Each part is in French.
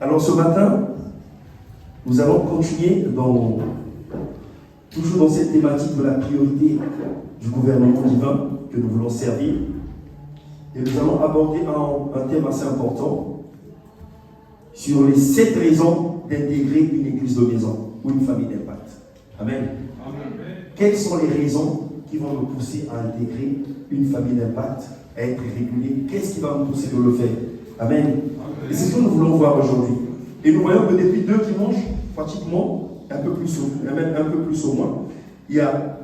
Alors ce matin, nous allons continuer toujours dans cette thématique de la priorité du gouvernement divin que nous voulons servir. Et nous allons aborder un thème assez important sur les 7 raisons d'intégrer une église de maison ou une famille d'impact. Amen. Amen. Quelles sont les raisons qui vont nous pousser à intégrer une famille d'impact, à être régulier? Qu'est-ce qui va nous pousser de le faire? Amen. Amen. Et c'est ce que nous voulons voir aujourd'hui. Et nous voyons que depuis 2 dimanches, pratiquement, un peu plus au moins, il y a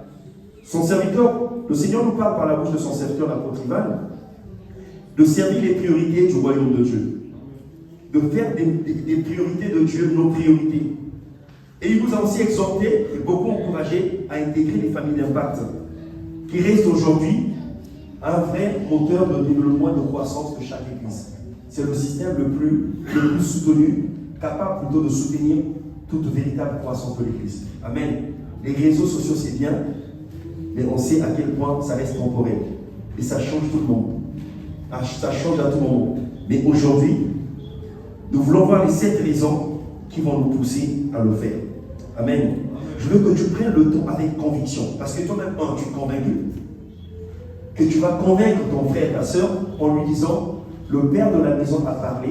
son serviteur, le Seigneur nous parle par la bouche de son serviteur, l'apôtre Ivan, de servir les priorités du royaume de Dieu. De faire des priorités de Dieu, nos priorités. Et il nous a aussi exhorté et beaucoup encouragé à intégrer les familles d'impact, qui restent aujourd'hui un vrai moteur de développement et de croissance de chaque église. C'est le système le plus soutenu, capable plutôt de soutenir toute véritable croissance de l'église. Amen. Les réseaux sociaux, c'est bien, mais on sait à quel point ça reste temporaire. Et ça change tout le monde. Ça change à tout moment. Mais aujourd'hui, nous voulons voir les 7 raisons qui vont nous pousser à le faire. Amen. Je veux que tu prennes le temps avec conviction. Parce que toi-même, tu es convaincu. Que tu vas convaincre ton frère, ta soeur, en lui disant, le père de la maison a parlé,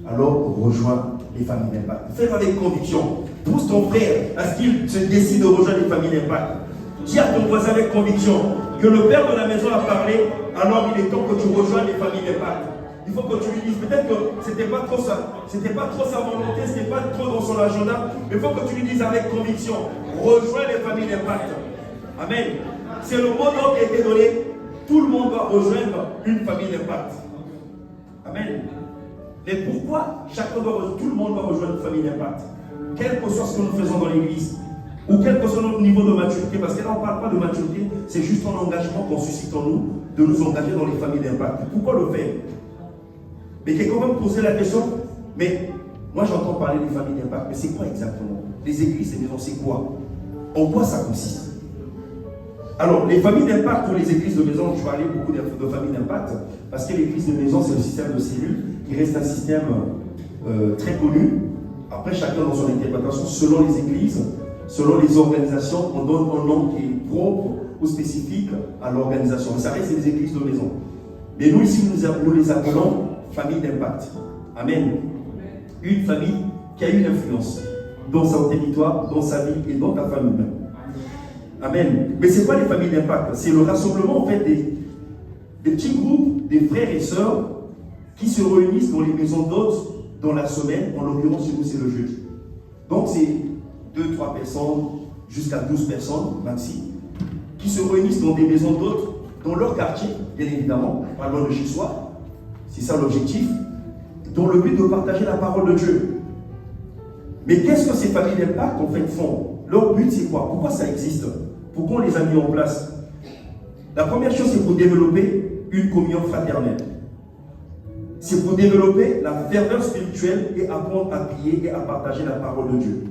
alors rejoins les familles d'impact. Fais-le avec conviction. Pousse ton frère à ce qu'il se décide de rejoindre les familles d'impact. Dis à ton voisin avec conviction que le père de la maison a parlé, alors il est temps que tu rejoignes les familles d'impact. Il faut que tu lui dises, peut-être que c'était pas trop sa volonté, c'était pas trop dans son agenda, mais il faut que tu lui dises avec conviction, rejoins les familles d'impact. Amen. C'est le mot d'ordre qui a été donné, tout le monde doit rejoindre une famille d'impact. Amen. Mais pourquoi tout le monde doit rejoindre une famille d'impact? Quel que soit ce que nous faisons dans l'église, ou quel que soit notre niveau de maturité, parce que là on ne parle pas de maturité, c'est juste un engagement qu'on suscite en nous, de nous engager dans les familles d'impact. Pourquoi le faire? Mais quelqu'un va me poser la question, mais moi j'entends parler des familles d'impact, mais c'est quoi exactement? Les églises, les maisons, c'est quoi? En quoi ça consiste? Alors, les familles d'impact ou les églises de maison, je parlais beaucoup de familles d'impact, parce que l'église de maison, c'est le système de cellules, qui reste un système très connu. Après, chacun dans son interprétation, selon les églises, selon les organisations, on donne un nom qui est propre ou spécifique à l'organisation. Mais ça reste des églises de maison. Mais nous, ici, nous les appelons famille d'impact. Amen. Une famille qui a une influence dans son territoire, dans sa vie et dans ta famille même. Amen. Mais c'est quoi les familles d'impact? C'est le rassemblement en fait des petits groupes, des frères et sœurs qui se réunissent dans les maisons d'hôtes dans la semaine. En l'occurrence, chez nous, c'est le jeudi. Donc c'est 2-3 personnes, jusqu'à 12 personnes maxi, qui se réunissent dans des maisons d'hôtes, dans leur quartier, bien évidemment, pas loin de chez soi. C'est ça l'objectif, dans le but de partager la parole de Dieu. Mais qu'est-ce que ces familles d'impact en fait font? Leur but c'est quoi? Pourquoi ça existe? Pourquoi on les a mis en place? La première chose, c'est pour développer une communion fraternelle. C'est pour développer la ferveur spirituelle et apprendre à prier et à partager la parole de Dieu.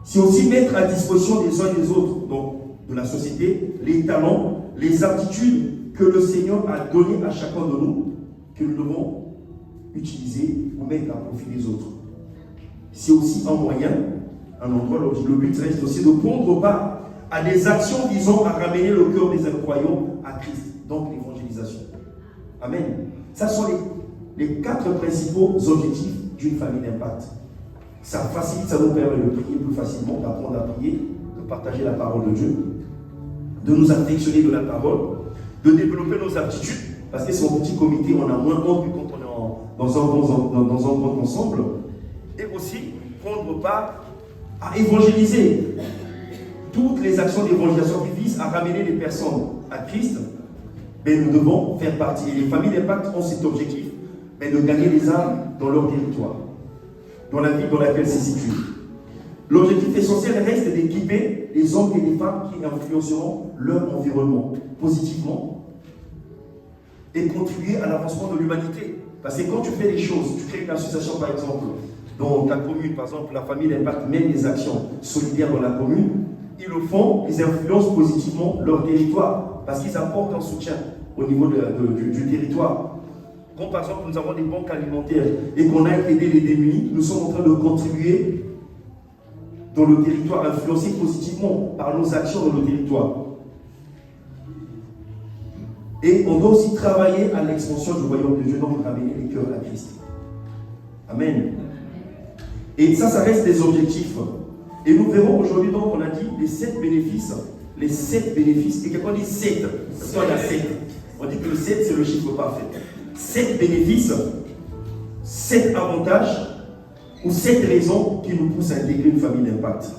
C'est aussi mettre à disposition des uns et des autres, donc de la société, les talents, les aptitudes que le Seigneur a données à chacun de nous, que nous devons utiliser ou mettre à profit des autres. C'est aussi un moyen, un endroit, le but reste aussi de prendre part à des actions visant à ramener le cœur des incroyants à Christ, donc l'évangélisation. Amen. Ça sont les 4 principaux objectifs d'une famille d'impact. Ça facilite, ça nous permet de prier plus facilement, d'apprendre à prier, de partager la parole de Dieu, de nous affectionner de la parole, de développer nos aptitudes, parce que c'est un petit comité, on a moins honte que quand on est dans un grand ensemble, et aussi prendre part à évangéliser. Toutes les actions d'évangélisation qui visent à ramener les personnes à Christ, mais nous devons faire partie. Et les familles d'impact ont cet objectif, mais de gagner les âmes dans leur territoire, dans la ville dans laquelle c'est situé. L'objectif essentiel reste d'équiper les hommes et les femmes qui influenceront leur environnement positivement et contribuer à l'avancement de l'humanité. Parce que quand tu fais des choses, tu crées une association par exemple, dans ta commune, par exemple, la famille d'impact mène des actions solidaires dans la commune, ils le font, ils influencent positivement leur territoire, parce qu'ils apportent un soutien au niveau du territoire. Quand par exemple nous avons des banques alimentaires et qu'on a aidé les démunis, nous sommes en train de contribuer dans le territoire, influencé positivement par nos actions dans le territoire. Et on doit aussi travailler à l'expansion du royaume de Dieu, donc ramener les cœurs à Christ. Amen. Et ça reste des objectifs. Et nous verrons aujourd'hui, donc, on a dit les 7 bénéfices. Les 7 bénéfices. Et quelqu'un dit 7. Parce qu'on a 7. On dit que le 7, c'est le chiffre parfait. 7 bénéfices, 7 avantages, ou 7 raisons qui nous poussent à intégrer une famille d'impact.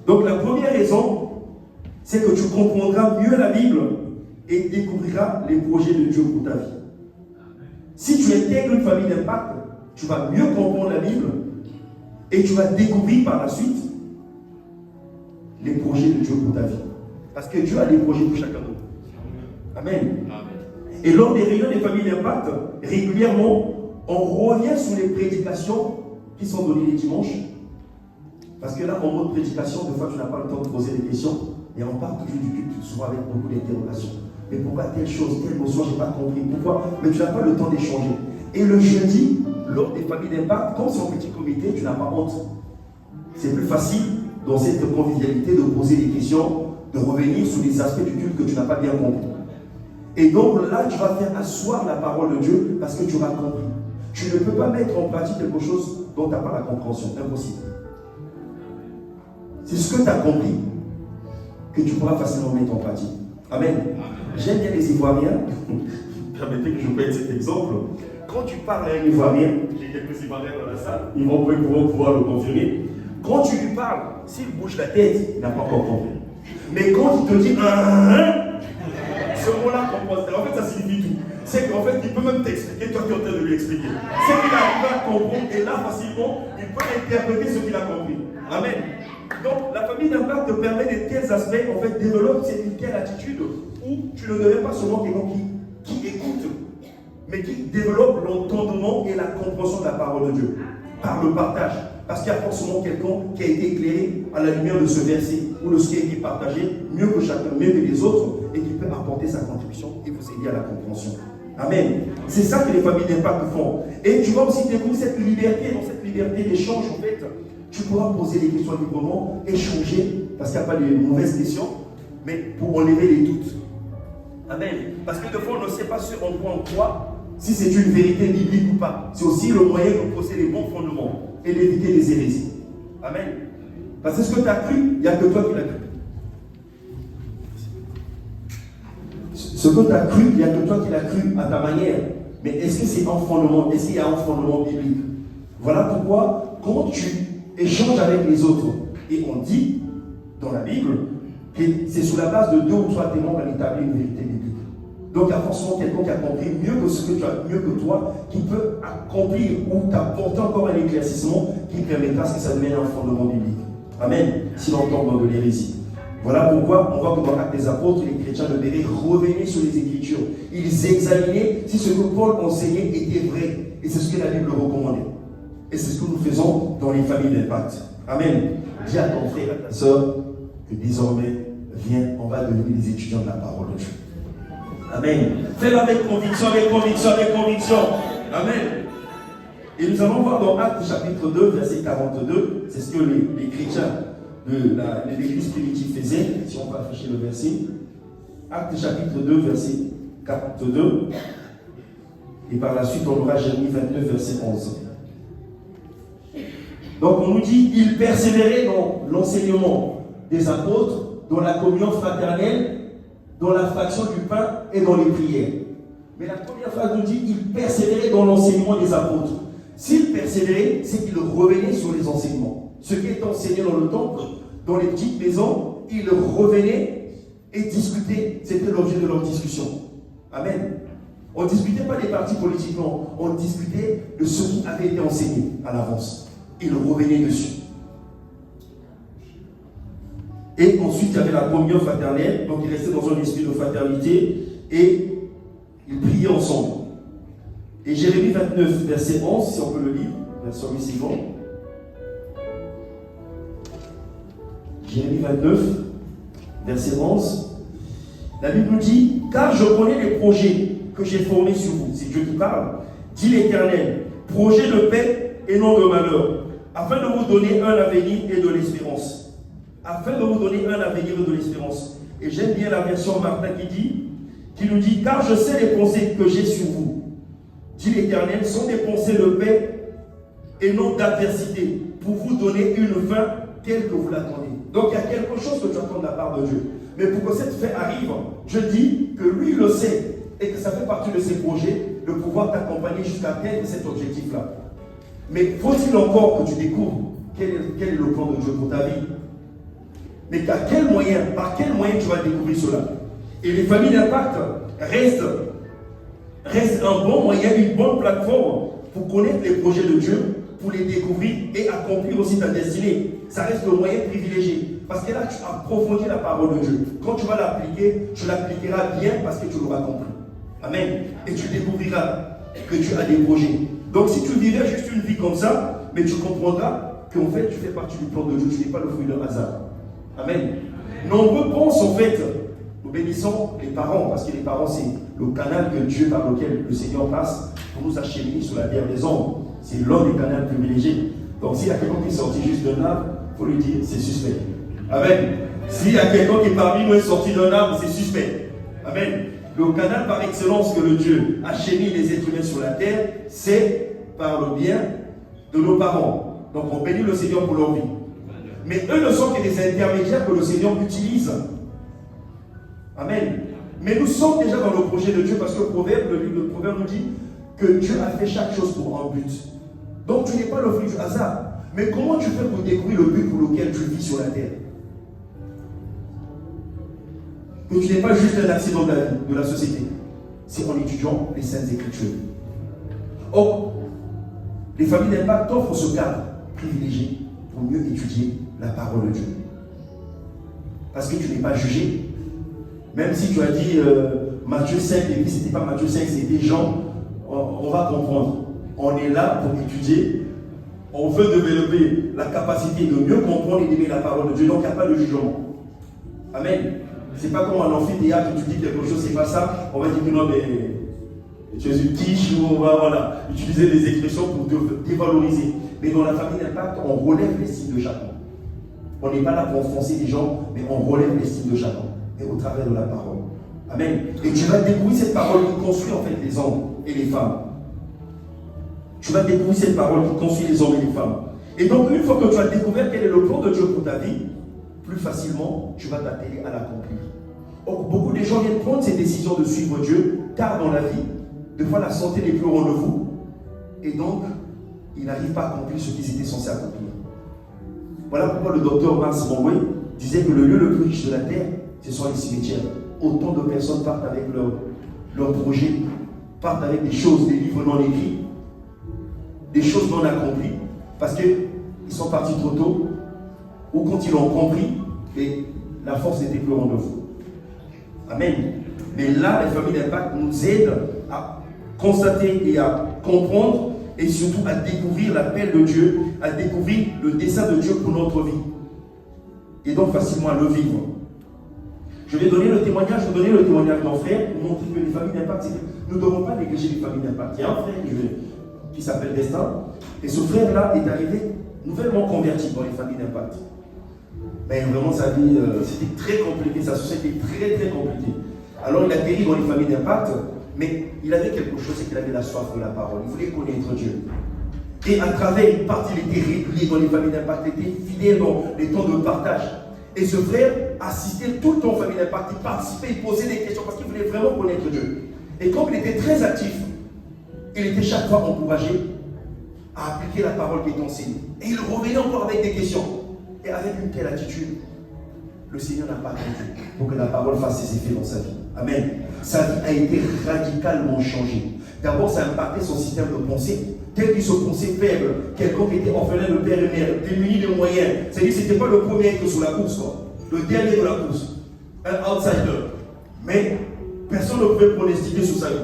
Donc, la première raison, c'est que tu comprendras mieux la Bible et découvriras les projets de Dieu pour ta vie. Si tu intègres une famille d'impact, tu vas mieux comprendre la Bible et tu vas découvrir par la suite les projets de Dieu pour ta vie. Parce que Dieu a des projets pour chacun d'eux. Amen. Et lors des réunions des familles d'impact, régulièrement, on revient sur les prédications qui sont données les dimanches. Parce que là, en mode prédication, des fois, tu n'as pas le temps de poser des questions. Et on part toujours du culte, souvent avec beaucoup d'interrogations. Mais pourquoi telle chose, telle notion, je n'ai pas compris. Pourquoi? Mais tu n'as pas le temps d'échanger. Et le jeudi, lors des familles d'impact, quand c'est en petit comité, tu n'as pas honte. C'est plus facile, dans cette convivialité, de poser des questions, de revenir sur les aspects du culte que tu n'as pas bien compris. Et donc là, tu vas faire asseoir la parole de Dieu parce que tu auras compris. Tu ne peux pas mettre en pratique quelque chose dont tu n'as pas la compréhension. Impossible. C'est ce que tu as compris que tu pourras facilement mettre en pratique. Amen. J'aime bien les Ivoiriens. Permettez que je prenne cet exemple. Quand tu parles à un Ivoirien, j'ai quelques Ivoiriens dans la salle, ils vont pouvoir le confirmer. Quand tu lui parles, s'il bouge la tête, il n'a pas encore compris. Mais quand il te dit ce mot-là, en fait, ça signifie tout. C'est qu'en fait, il peut même t'expliquer, toi qui es en train de lui expliquer. C'est qu'il arrive à comprendre, et là, facilement, il peut interpréter ce qu'il a compris. Amen. Donc, la famille d'impact te permet de tels aspects, en fait, développe une telle attitude où tu ne deviens pas seulement quelqu'un qui écoute, mais qui développe l'entendement et la compréhension de la parole de Dieu par le partage. Parce qu'il y a forcément quelqu'un qui a été éclairé à la lumière de ce verset ou de ce qui a été partagé mieux que chacun, mieux que les autres, et qui peut apporter sa contribution et vous aider à la compréhension. Amen. C'est ça que les familles d'impact font. Et tu vas aussi découvrir cette liberté, dans cette liberté d'échange, en fait, tu pourras poser des questions librement, échanger, parce qu'il n'y a pas de mauvaises questions, mais pour enlever les doutes. Amen. Parce que des fois, on ne sait pas sur en quoi on croit, si c'est une vérité biblique ou pas. C'est aussi le moyen de poser les bons fondements et d'éviter les hérésies. Amen. Parce que ce que tu as cru, il n'y a que toi qui l'as cru. Ce que tu as cru, il n'y a que toi qui l'as cru à ta manière. Mais est-ce que c'est un fondement? Est-ce qu'il y a un fondement biblique? Voilà pourquoi, quand tu échanges avec les autres, et on dit dans la Bible que c'est sur la base de 2 ou 3 témoins qu'on établit une vérité biblique. Donc il y a forcément quelqu'un qui a compris mieux que ce que tu as, mieux que toi, qui peut accomplir ou t'apporter encore un éclaircissement qui permettra que ça devienne un fondement biblique. Amen. Si l'on tombe de l'hérésie. Voilà pourquoi on voit que dans l'Acte des Apôtres, les chrétiens de Béret revenaient sur les Écritures. Ils examinaient si ce que Paul enseignait était vrai. Et c'est ce que la Bible recommandait. Et c'est ce que nous faisons dans les familles d'impact. Amen. Dis à ton frère, à ta soeur, que désormais, viens, on va devenir des étudiants de la parole de Dieu. Amen. Fais-le avec conviction, avec conviction, avec conviction. Amen. Et nous allons voir dans Actes chapitre 2, verset 42, c'est ce que les chrétiens de l'église primitive faisaient, si on peut afficher le verset. Actes chapitre 2, verset 42. Et par la suite, on aura Jérémie 29, verset 11. Donc on nous dit, ils persévéraient dans l'enseignement des apôtres, dans la communion fraternelle, dans la fraction du pain et dans les prières. Mais la première phrase nous dit, ils persévéraient dans l'enseignement des apôtres. S'ils persévéraient, c'est qu'ils revenaient sur les enseignements. Ce qui était enseigné dans le temple, dans les petites maisons, ils revenaient et discutaient. C'était l'objet de leur discussion. Amen. On ne discutait pas des partis politiques, non. On discutait de ce qui avait été enseigné à l'avance. Ils revenaient dessus. Et ensuite, il y avait la communion fraternelle. Donc, ils restaient dans un esprit de fraternité et ils priaient ensemble. Et Jérémie 29, verset 11, si on peut le lire, verset 8 secondes. Jérémie 29, verset 11. La Bible nous dit, car je connais les projets que que j'ai formé sur vous. C'est Dieu qui parle. Dit l'Éternel, projet de paix et non de malheur, afin de vous donner un avenir et de l'espérance. Afin de vous donner un avenir et de l'espérance. Et j'aime bien la version Martin qui nous dit, car je sais les pensées que j'ai sur vous, dit l'Éternel, sont des pensées de paix et non d'adversité, pour vous donner une fin telle que vous l'attendez. Donc il y a quelque chose que tu attends de la part de Dieu. Mais pour que cette fin arrive, Dieu dit que lui le sait et que ça fait partie de ses projets de pouvoir t'accompagner jusqu'à atteindre cet objectif-là. Mais faut-il encore que tu découvres quel est le plan de Dieu pour ta vie? Mais par quel moyen tu vas découvrir cela? Et les familles d'impact restent un bon moyen, une bonne plateforme pour connaître les projets de Dieu, pour les découvrir et accomplir aussi ta destinée. Ça reste le moyen privilégié. Parce que là, tu approfondis la parole de Dieu. Quand tu vas l'appliquer, tu l'appliqueras bien parce que tu l'auras compris. Amen. Et tu découvriras que tu as des projets. Donc si tu vivais juste une vie comme ça, mais tu comprendras qu'en fait, tu fais partie du plan de Dieu. Tu n'es pas le fruit d'un hasard. Amen. Nombreux pensent en fait, nous bénissons les parents, parce que les parents, c'est le canal que Dieu, par lequel le Seigneur passe pour nous acheminer sur la terre des hommes. C'est l'un des canaux privilégiés. Donc s'il y a quelqu'un qui est sorti juste d'un arbre, il faut lui dire, c'est suspect. Amen. S'il y a quelqu'un qui est parmi nous est sorti d'un arbre, c'est suspect. Amen. Le canal par excellence que le Dieu achemine les êtres humains sur la terre, c'est par le bien de nos parents. Donc on bénit le Seigneur pour leur vie. Mais eux ne sont que des intermédiaires que le Seigneur utilise. Amen. Mais nous sommes déjà dans le projet de Dieu parce que le livre de Proverbe nous dit que Dieu a fait chaque chose pour un but. Donc tu n'es pas le fruit du hasard. Mais comment tu fais pour découvrir le but pour lequel tu vis sur la terre? Que tu n'es pas juste un accident de la vie, de la société. C'est en étudiant les Saintes Écritures. Or, les familles d'impact offrent ce cadre privilégié pour mieux étudier la parole de Dieu. Parce que tu n'es pas jugé. Même si tu as dit Matthieu 5, et puis ce n'était pas Matthieu 5, c'était Jean, on va comprendre. On est là pour étudier. On veut développer la capacité de mieux comprendre et d'aimer la parole de Dieu. Donc il n'y a pas de jugement. Amen. C'est pas comme un amphithéâtre où tu dis quelque chose, c'est pas ça. On va dire que non, mais tu es une quiche ou on va utiliser des expressions pour te dévaloriser. Mais dans la famille d'impact, on relève l'estime de chacun. On n'est pas là pour enfoncer les gens, mais on relève l'estime de chacun. Et au travers de la parole. Amen. Et tu vas découvrir cette parole qui construit en fait les hommes et les femmes. Tu vas découvrir cette parole qui construit les hommes et les femmes. Et donc, une fois que tu as découvert quel est le plan de Dieu pour ta vie, plus facilement, tu vas t'atteler à l'accomplir. Or, beaucoup de gens viennent prendre ces décisions de suivre Dieu, car dans la vie, des fois la santé n'est plus au rendez-vous, et donc, ils n'arrivent pas à accomplir ce qu'ils étaient censés accomplir. Voilà pourquoi le docteur Max Monroe disait que le lieu le plus riche de la terre, ce sont les cimetières. Autant de personnes partent avec leurs projets, partent avec des choses, des livres non écrits, des choses non accomplies, parce qu'ils sont partis trop tôt, ou quand ils l'ont compris, et la force n'était plus au rendez-vous. Amen. Mais là, les familles d'impact nous aident à constater et à comprendre, et surtout à découvrir l'appel de Dieu, à découvrir le dessein de Dieu pour notre vie. Et donc facilement à le vivre. Je vais donner le témoignage d'un frère pour montrer que les familles d'impact, nous ne devons pas négliger les familles d'impact. Il y a un frère qui s'appelle Destin, et ce frère-là est arrivé nouvellement converti dans les familles d'impact. Mais vraiment, sa vie, c'était très compliqué, sa société était très très compliquée. Alors il a péri dans les familles d'impact, mais il avait quelque chose, c'est qu'il avait la soif de la parole, il voulait connaître Dieu. Et à travers une partie, il était régulier dans les familles d'impact, il était fidèle dans les temps de partage. Et ce frère assistait tout le temps aux familles d'impact, il participait, il posait des questions parce qu'il voulait vraiment connaître Dieu. Et comme il était très actif, il était chaque fois encouragé à appliquer la parole qui est enseignée. Et il revenait encore avec des questions. Et avec une telle attitude, le Seigneur n'a pas attendu pour que la parole fasse ses effets dans sa vie. Amen. Sa vie a été radicalement changée. D'abord, ça a impacté son système de pensée. Tel qu'il se pensait faible, quelqu'un qui était orphelin de père et mère, démuni de moyens. C'est-à-dire que ce n'était pas le premier que sur la course, quoi. Le dernier de la course. Un outsider. Mais personne ne pouvait pronostiquer sur sa vie.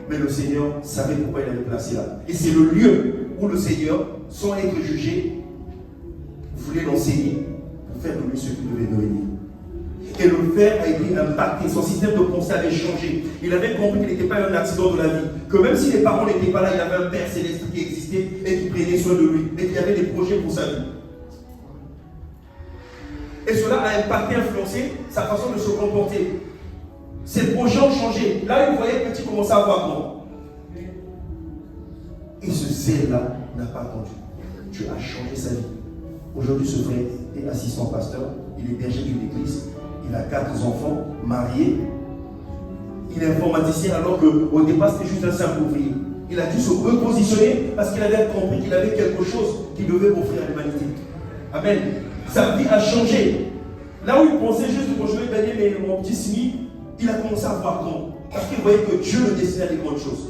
Mais le Seigneur savait pourquoi il l'avait placé là. Et c'est le lieu où le Seigneur, sans être jugé, voulait l'enseigner pour faire de lui ce qu'il devait devenir. Et le père a été impacté, son système de pensée avait changé. Il avait compris qu'il n'était pas un accident de la vie. Que même si les parents n'étaient pas là, il y avait un Père céleste qui existait et qui prenait soin de lui. Et qu'il y avait des projets pour sa vie. Et cela a impacté, influencé sa façon de se comporter. Ses projets ont changé. Là, il voyait petit commencer à voir grand. Et ce zèle-là n'a pas attendu. Dieu a changé sa vie. Aujourd'hui, ce frère est assistant pasteur. Il est berger d'une église. Il a 4 enfants, mariés. Il est informaticien alors qu'au départ, c'était juste un simple ouvrier. Il a dû se repositionner parce qu'il avait compris qu'il avait quelque chose qu'il devait offrir à l'humanité. Amen. Sa vie a changé. Là où il pensait juste que je vais gagner mon petit SMIC, il a commencé à voir grand. Parce qu'il voyait que Dieu le destinait à des grandes choses.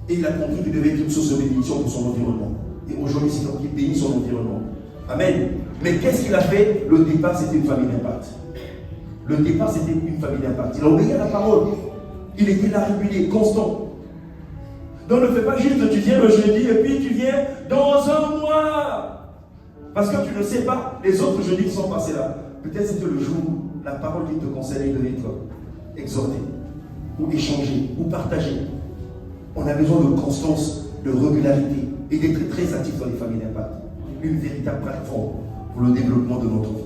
Et il a compris qu'il devait être une source de bénédiction pour son environnement. Et aujourd'hui, c'est comme qu'il bénit son environnement. Amen. Mais qu'est-ce qu'il a fait? Le départ, c'était une famille d'impact. Le départ, c'était une famille d'impact. Il a obéi à la parole. Il était là régulier, constant. Donc ne fais pas juste tu viens le jeudi et puis tu viens dans un mois. Parce que tu ne sais pas les autres jeudis qui sont passés là. Peut-être c'était le jour où la parole qui te conseillait devait être exhortée, ou échangée, ou partagée. On a besoin de constance, de régularité et d'être très actif dans les familles d'impact. Une véritable plateforme pour le développement de notre vie.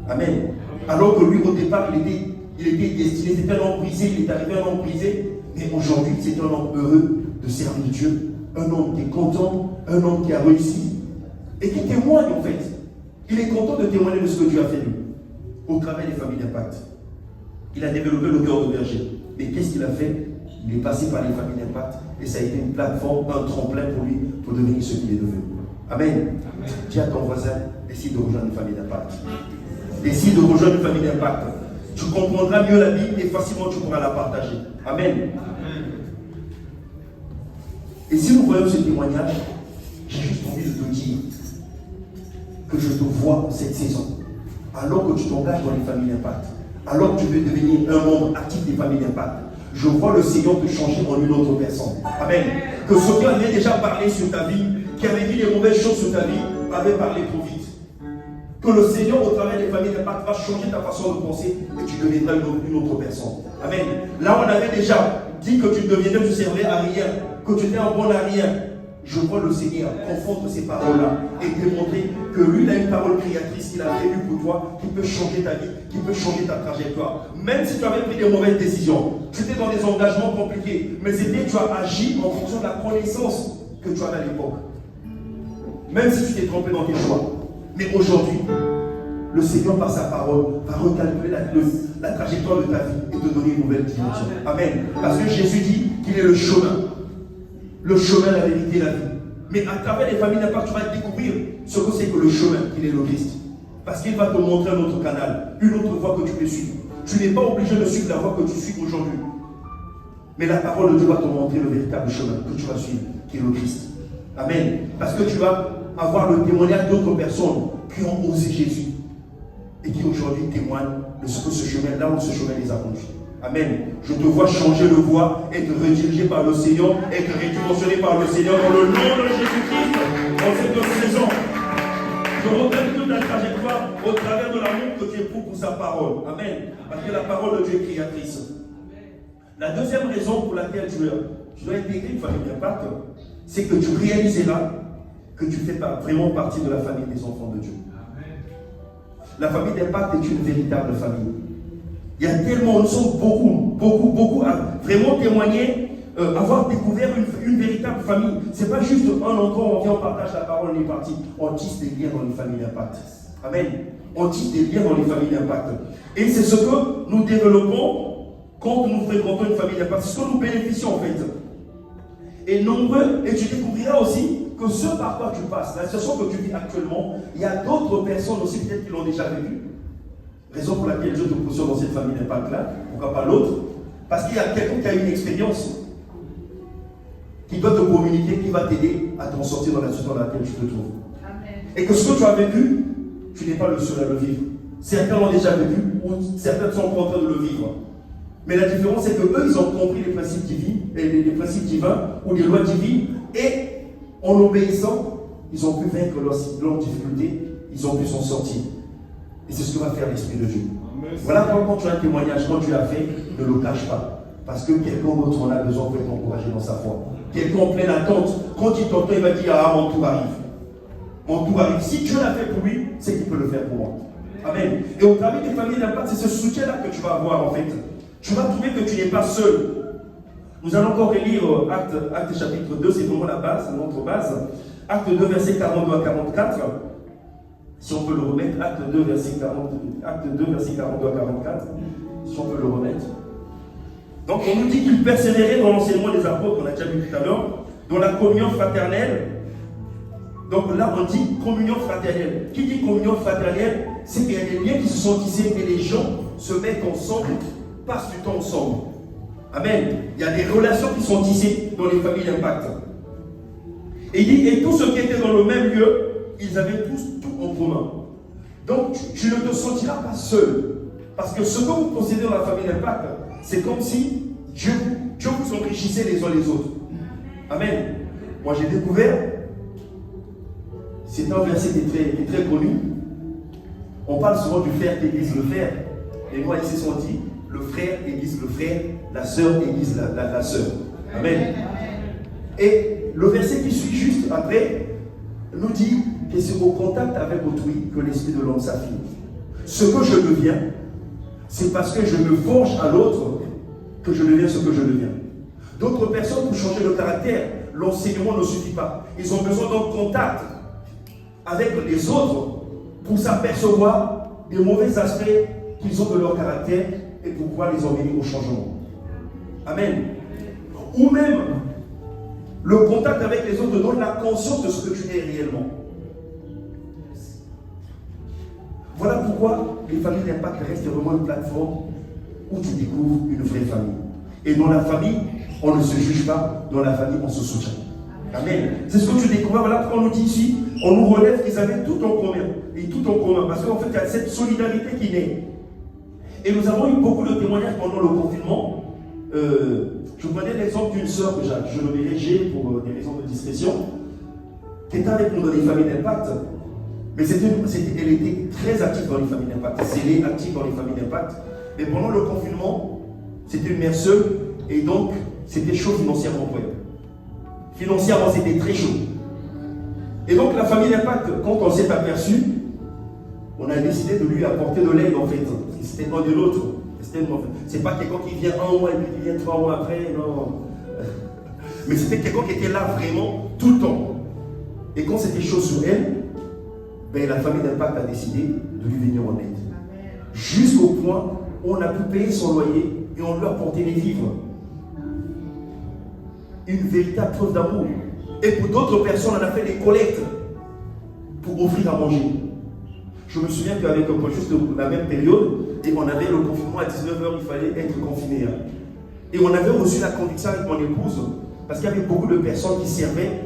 Amen. Alors que lui, au départ, il était destiné, c'était un homme brisé, il est arrivé un homme brisé, mais aujourd'hui, c'est un homme heureux de servir Dieu, un homme qui est content, un homme qui a réussi et qui témoigne en fait. Il est content de témoigner de ce que Dieu a fait lui, au travers des familles d'impact. Il a développé le cœur de berger. Mais qu'est-ce qu'il a fait? Il est passé par les familles d'impact et ça a été une plateforme, un tremplin pour lui, pour devenir ce qu'il est devenu. Amen. Amen. Dis à ton voisin, décide de rejoindre une famille d'impact. Décide de rejoindre une famille d'impact. Tu comprendras mieux la Bible et facilement tu pourras la partager. Amen. Amen. Et si nous voyons ce témoignage, j'ai juste envie de te dire que je te vois cette saison. Alors que tu t'engages dans les familles d'impact, alors que tu veux devenir un membre actif des familles d'impact, je vois le Seigneur te changer en une autre personne. Amen. Que ce qui avait déjà parlé sur ta vie, qui avait dit les mauvaises choses sur ta vie, avait parlé trop vite. Que le Seigneur, au travers des familles d'impact, va changer ta façon de penser et tu deviendras une autre personne. Amen. Là, on avait déjà dit que tu deviendrais, tu servais à rien, que tu étais un bon à rien. Je vois le Seigneur confondre ces paroles-là et démontrer que lui, il a une parole créatrice qu'il a prévue pour toi, qui peut changer ta vie, qui peut changer ta trajectoire. Même si tu avais pris des mauvaises décisions, tu étais dans des engagements compliqués, mais c'était tu as agi en fonction de la connaissance que tu avais à l'époque. Même si tu t'es trompé dans tes choix. Mais aujourd'hui, le Seigneur, par sa parole, va recalculer la trajectoire de ta vie et te donner une nouvelle dimension. Amen. Parce que Jésus dit qu'il est le chemin. Le chemin, la vérité, la vie. Mais à travers les familles d'impact, tu vas découvrir ce que c'est que le chemin, qu'il est le Christ. Parce qu'il va te montrer un autre canal, une autre voie que tu peux suivre. Tu n'es pas obligé de suivre la voie que tu suis aujourd'hui. Mais la parole de Dieu va te montrer le véritable chemin que tu vas suivre, qui est le Christ. Amen. Parce que tu vas avoir le témoignage d'autres personnes qui ont osé Jésus et qui aujourd'hui témoignent de ce que ce chemin, là où ce chemin les a conduits. Amen. Je te vois changer de voie, être redirigé par le Seigneur, être redimensionné par le Seigneur dans le nom de Jésus-Christ. En cette saison, je regarde toute la trajectoire au travers de l'amour que tu éprouves pour sa parole. Amen. Parce que la parole de Dieu est créatrice. La deuxième raison pour laquelle tu dois intégrer une famille d'impact, c'est que tu réaliseras que tu fais vraiment partie de la famille des enfants de Dieu. La famille d'impact est une véritable famille. Il y a tellement, nous sommes beaucoup à vraiment témoigner, avoir découvert une véritable famille. Ce n'est pas juste un endroit où on vient, on partage la parole, on est parti. On tisse des liens dans les familles d'impact. Amen. On tisse des liens dans les familles d'impact. Et c'est ce que nous développons quand nous fréquentons une famille d'impact. C'est ce que nous bénéficions en fait. Et nombreux, et tu découvriras aussi que ce par quoi tu passes, la situation que tu vis actuellement, il y a d'autres personnes aussi peut-être qui l'ont déjà vécu. Raison pour laquelle je te positionne dans cette famille d'impact-là, pourquoi pas l'autre? Parce qu'il y a quelqu'un qui a une expérience, qui doit te communiquer, qui va t'aider à t'en sortir dans la situation dans laquelle tu te trouves. Amen. Et que ce que tu as vécu, tu n'es pas le seul à le vivre. Certains l'ont déjà vécu, ou certains sont en train de le vivre. Mais la différence, c'est que eux, ils ont compris les principes divins, les principes divins, ou les lois divines, et en obéissant, ils ont pu vaincre leurs difficultés, ils ont pu s'en sortir. Et c'est ce que va faire l'Esprit de Dieu. Voilà quand tu as un témoignage, quand tu l'as fait, ne le cache pas. Parce que quelqu'un d'autre en a besoin pour t'encourager dans sa foi. Quelqu'un en pleine attente, quand il t'entend, il va dire, ah, mon tour arrive. Mon tour arrive. Si Dieu l'a fait pour lui, c'est qu'il peut le faire pour moi. Amen. Et au travers des familles d'impact, c'est ce soutien-là que tu vas avoir en fait. Tu vas trouver que tu n'es pas seul. Nous allons encore relire Actes chapitre 2, c'est vraiment la base, notre base. Acte 2, verset 42 à 44. Si on peut le remettre, Acte 2, verset 42 à 44. Si on peut le remettre. Donc on nous dit qu'il persévérait dans l'enseignement des apôtres, on a déjà vu tout à l'heure, dans la communion fraternelle. Donc là on dit communion fraternelle. Qui dit communion fraternelle, c'est qu'il y a des liens qui se sont tissés et les gens se mettent ensemble, passent du temps ensemble. Amen. Il y a des relations qui sont tissées dans les familles d'impact. Et il dit, et tous ceux qui étaient dans le même lieu, ils avaient tous tout en commun. Donc tu ne te sentiras pas seul. Parce que ce que vous possédez dans la famille d'impact, c'est comme si Dieu vous enrichissait les uns les autres. Amen. Moi j'ai découvert, c'est un verset qui est très connu. On parle souvent du frère qui église le frère. Et moi ici on dit, le frère église le frère, la sœur église la sœur. Amen. Et le verset qui suit juste après nous dit que c'est au contact avec autrui que l'esprit de l'homme s'affine. Ce que je deviens, c'est parce que je me forge à l'autre que je deviens ce que je deviens. D'autres personnes, pour changer de caractère, l'enseignement ne suffit pas. Ils ont besoin d'un contact avec les autres pour s'apercevoir des mauvais aspects qu'ils ont de leur caractère et pour pouvoir les emmener au changement. Amen. Ou même, le contact avec les autres donne la conscience de ce que tu es réellement. Voilà pourquoi les familles d'impact restent vraiment une plateforme où tu découvres une vraie famille. Et dans la famille, on ne se juge pas, dans la famille, on se soutient. Amen. C'est ce que tu découvres. Voilà pourquoi on nous dit ici, on nous relève qu'ils avaient tout en commun. Et tout en commun. Parce qu'en fait, il y a cette solidarité qui naît. Et nous avons eu beaucoup de témoignages pendant le confinement. Je vous donne l'exemple d'une sœur que je nommerai G pour des raisons de discrétion, qui était avec nous dans les familles d'impact. Mais elle était très active dans les familles d'impact. Elle est active dans les familles d'impact. Mais pendant le confinement, c'était une mère seule et donc c'était chaud financièrement pour elle. Financièrement, c'était très chaud. Et donc la famille d'impact, quand on s'est aperçu, on a décidé de lui apporter de l'aide en fait. C'était un de l'autre. C'est pas quelqu'un qui vient un mois et puis qui vient 3 mois après, non. Mais c'était quelqu'un qui était là vraiment tout le temps. Et quand c'était chaud sur elle, ben, la famille d'impact a décidé de lui venir en aide. Jusqu'au point où on a pu payer son loyer et on lui a apporté les vivres. Une véritable preuve d'amour. Et pour d'autres personnes, on a fait des collectes pour offrir à manger. Je me souviens qu'avec juste la même période, et on avait le confinement à 19h, il fallait être confiné. Et on avait reçu la conviction avec mon épouse, parce qu'il y avait beaucoup de personnes qui servaient,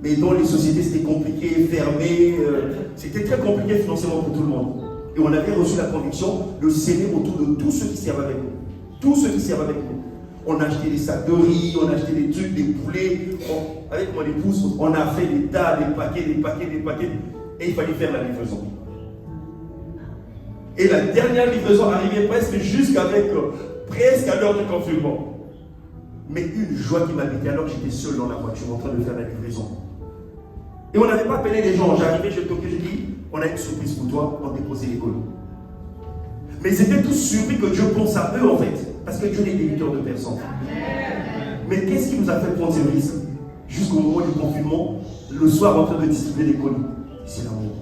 mais dans les sociétés c'était compliqué, fermé, c'était très compliqué financièrement pour tout le monde. Et on avait reçu la conviction de s'aimer autour de tous ceux qui servent avec nous. Tous ceux qui servent avec nous. On a acheté des sacs de riz, on a acheté des trucs, des poulets. Avec mon épouse, on a fait des tas, des paquets. Et il fallait faire la livraison. Et la dernière livraison arrivait presque jusqu'avec presque à l'heure du confinement. Mais une joie qui m'habitait alors que j'étais seul dans la voiture en train de faire la livraison. Et on n'avait pas appelé les gens. J'arrivais, je toquais, je dis, on a une surprise pour toi, on déposait les colis. Mais ils étaient tous surpris que Dieu pense à eux en fait. Parce que Dieu n'est débiteur de personne. Mais qu'est-ce qui nous a fait prendre ce risque? Jusqu'au moment du confinement, le soir en train de distribuer les colis. C'est l'amour.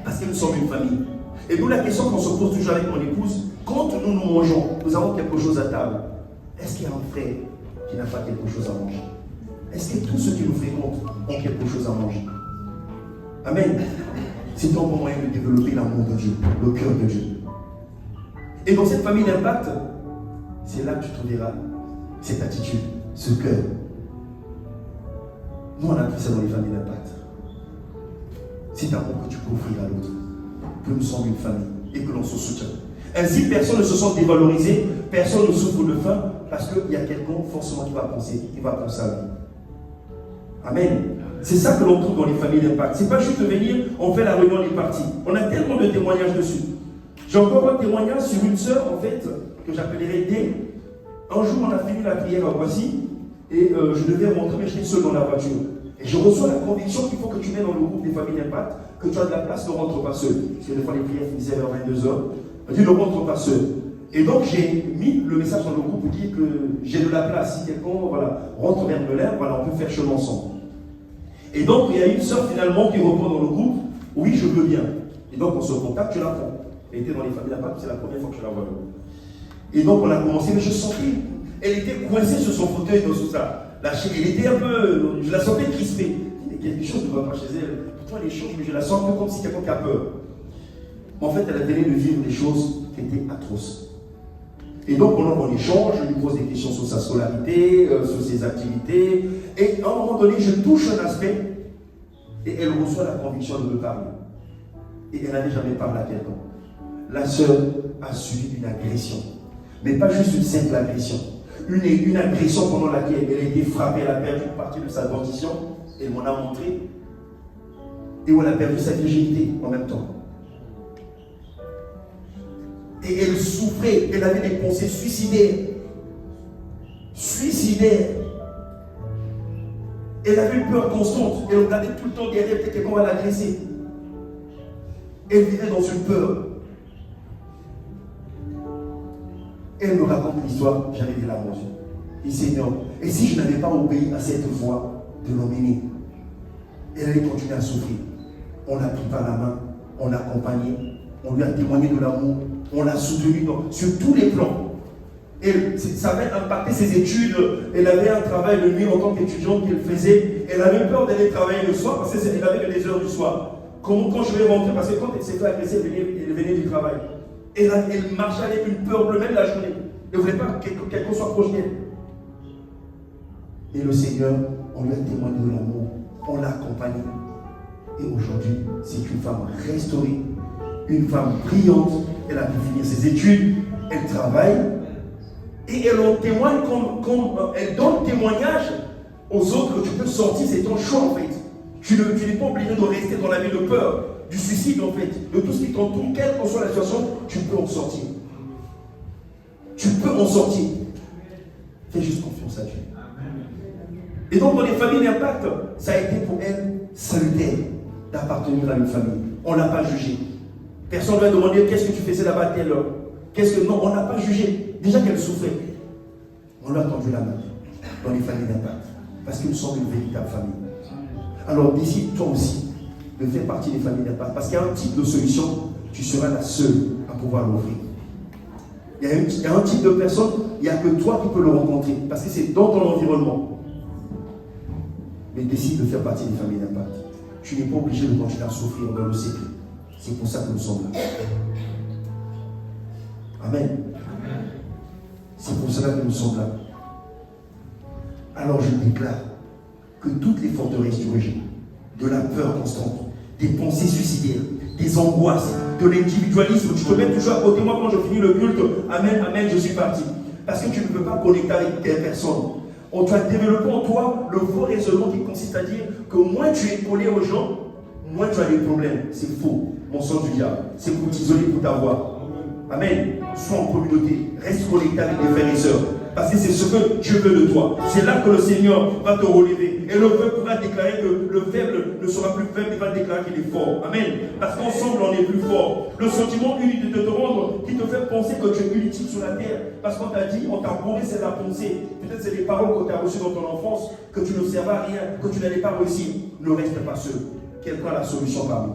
Parce que nous sommes une famille. Et nous, la question qu'on se pose toujours avec mon épouse, quand nous mangeons, nous avons quelque chose à table. Est-ce qu'il y a un frère qui n'a pas quelque chose à manger? Est-ce que tous ceux qui nous fréquentent ont quelque chose à manger? Amen. C'est un bon moyen de développer l'amour de Dieu, le cœur de Dieu. Et dans cette famille d'impact, c'est là que tu trouveras cette attitude, ce cœur. Nous, on a pris ça dans les familles d'impact. C'est amour que tu peux offrir à l'autre. Que nous sommes une famille et que l'on se soutient. Ainsi, personne ne se sent dévalorisé, personne ne souffre de faim, parce qu'il y a quelqu'un forcément qui va penser à lui. Amen. C'est ça que l'on trouve dans les familles d'impact. C'est pas juste venir, on fait la réunion des partis. On a tellement de témoignages dessus. J'ai encore un témoignage sur une sœur, en fait, que j'appellerai D. Un jour, on a fini la prière à Voici, et je devais rentrer, mais j'étais seul dans la voiture. Et je reçois la conviction qu'il faut que tu mets dans le groupe des familles d'impact, que tu as de la place, ne rentre pas seul. Parce que des fois, les prières finissaient vers 22h. On dit ne rentre pas seul. Et donc, j'ai mis le message dans le groupe pour dire que j'ai de la place. Si quelqu'un rentre vers le l'air, on peut faire chemin ensemble. Et donc, il y a une sœur finalement qui répond dans le groupe, oui, je veux bien. Et donc, on se contacte, je la prends. Elle était dans les familles d'impact, c'est la première fois que je la vois. Et donc, on a commencé, mais je sentais, elle était coincée sur son fauteuil, dans tout ça. Elle était un peu, je la sentais crispée. Il y a quelque chose ne va pas chez elle. Pourtant, elle est change, mais je la sens un peu comme si quelqu'un qui a peur. Mais en fait, elle venait de vivre des choses qui étaient atroces. Et donc, on échange, je lui pose des questions sur sa scolarité, sur ses activités. Et à un moment donné, je touche un aspect et elle reçoit la conviction de me parler. Et elle n'avait jamais parlé à quelqu'un. La sœur a subi une agression. Mais pas juste une simple agression. Une agression pendant laquelle elle a été frappée, elle a perdu une partie de sa dentition. Elle m'en a montré. Et où elle a perdu sa virginité en même temps. Et elle souffrait, elle avait des pensées suicidaires. Suicidaires. Elle avait une peur constante. Elle regardait tout le temps derrière, peut-être quelqu'un va l'agresser. Elle vivait dans une peur. Elle me raconte l'histoire, j'avais des larmes aux yeux. Il dit Seigneur, et si je n'avais pas obéi à cette voix de l'emmener, elle allait continuer à souffrir. On l'a pris par la main, on l'a accompagné, on lui a témoigné de l'amour, on l'a soutenu sur tous les plans. Et ça avait impacté ses études. Elle avait un travail de nuit en tant qu'étudiante qu'elle faisait. Elle avait peur d'aller travailler le soir parce qu'elle avait que des heures du soir. Quand je vais rentrer, parce que quand elle s'est fait agresser, elle venait du travail. Elle marchait avec une peur bleue même la journée. Elle ne voulait pas que quelqu'un soit proche d'elle. Et le Seigneur, on lui a témoigné de l'amour. On l'a accompagnée. Et aujourd'hui, c'est une femme restaurée. Une femme brillante. Elle a pu finir ses études. Elle travaille. Et elle en témoigne elle donne témoignage aux autres que tu peux sortir, c'est ton choix en fait. Tu n'es pas obligé de rester dans la vie de peur, du suicide en fait, de tout ce qui t'entoure, quelle que soit la situation, tu peux en sortir. Tu peux en sortir. Fais juste confiance à Dieu. Et donc dans les familles d'impact, ça a été pour elle salutaire d'appartenir à une famille. On ne l'a pas jugé. Personne ne lui a demandé qu'est-ce que tu faisais là-bas à telle heure. Non, on n'a pas jugé. Déjà qu'elle souffrait. On lui a tendu la main dans les familles d'impact. Parce que nous sommes une véritable famille. Alors décide toi aussi de faire partie des familles d'impact. Parce qu'il y a un type de solution, tu seras la seule à pouvoir l'offrir. Il y a un type de personne, il n'y a que toi qui peux le rencontrer. Parce que c'est dans ton environnement. Mais décide de faire partie des familles d'impact. Tu n'es pas obligé de continuer à souffrir dans le secret. C'est pour ça que nous sommes là. Amen. C'est pour cela que nous sommes là. Alors je déclare que toutes les forteresses du rejet, de la peur constante, des pensées suicidaires, des angoisses, de l'individualisme, tu te mets toujours à côté de moi quand je finis le culte, amen, amen, je suis parti. Parce que tu ne peux pas connecter avec telle personne. On doit développer en toi le faux raisonnement qui consiste à dire que moins tu es collé aux gens, moins tu as des problèmes. C'est faux, mon sang du diable. C'est pour t'isoler, pour t'avoir. Amen. Sois en communauté. Reste connecté avec tes frères et sœurs. Parce que c'est ce que Dieu veut de toi. C'est là que le Seigneur va te relever. Et le peuple pourra déclarer que le faible ne sera plus faible, il va déclarer qu'il est fort. Amen. Parce qu'ensemble, on est plus fort. Le sentiment unique de te rendre qui te fait penser que tu es inutile sur la terre. Parce qu'on t'a dit, on t'a bourré, c'est la pensée. Peut-être c'est les paroles que tu as reçues dans ton enfance, que tu ne servais à rien, que tu n'allais pas réussir. Ne reste pas seul. Quelqu'un a la solution parmi.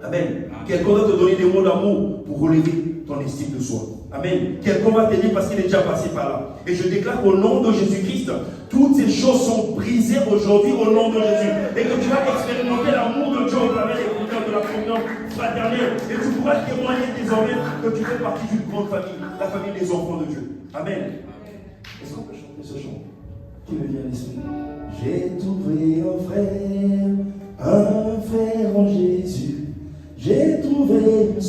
Amen. Quelqu'un doit te donner des mots d'amour pour relever ton estime de soi. Amen. Quelqu'un va te dire parce qu'il est déjà passé par là. Et je déclare qu'au nom de Jésus-Christ, toutes ces choses sont brisées aujourd'hui au nom de Jésus. Et que tu vas expérimenter l'amour de Dieu au travers des couleurs de la communion fraternelle. Et tu pourras témoigner désormais que tu fais partie d'une grande famille, la famille des enfants de Dieu. Amen. Est-ce qu'on peut chanter ce chant qui me vient à l'esprit? J'ai trouvé un frère en Jésus. J'ai trouvé une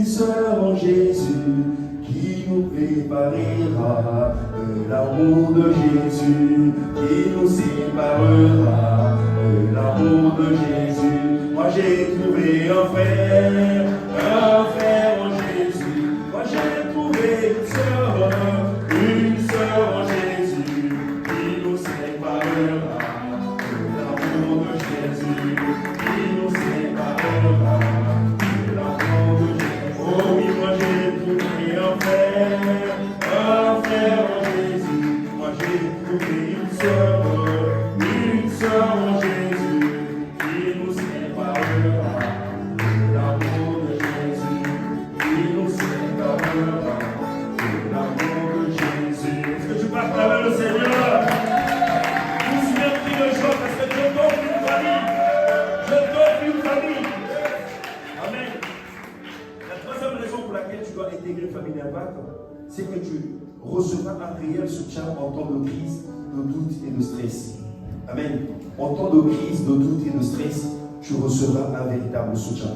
sœur en Jésus qui nous préparera de l'amour de Jésus. Jésus qui nous séparera de l'amour de Jésus. Moi j'ai trouvé un frère en Jésus. Moi j'ai trouvé une sœur en Jésus qui nous séparera de l'amour de Jésus, qui nous séparera de l'amour de Jésus. Oh oui, moi j'ai trouvé un frère en Jésus. Moi j'ai trouvé une sœur en Jésus qui nous séparera de l'amour de Jésus, qui nous séparera de l'amour de Jésus. Est-ce que tu peux acclamer le Seigneur? Vous souvenez de joie parce que Dieu t'offre une famille. Je t'offre une famille. Amen. La troisième raison pour laquelle tu dois intégrer une famille d'impact, c'est que tu recevras un réel soutien en temps de crise, de doute et de stress. Amen. En temps de crise, de doute et de stress, tu recevras un véritable soutien.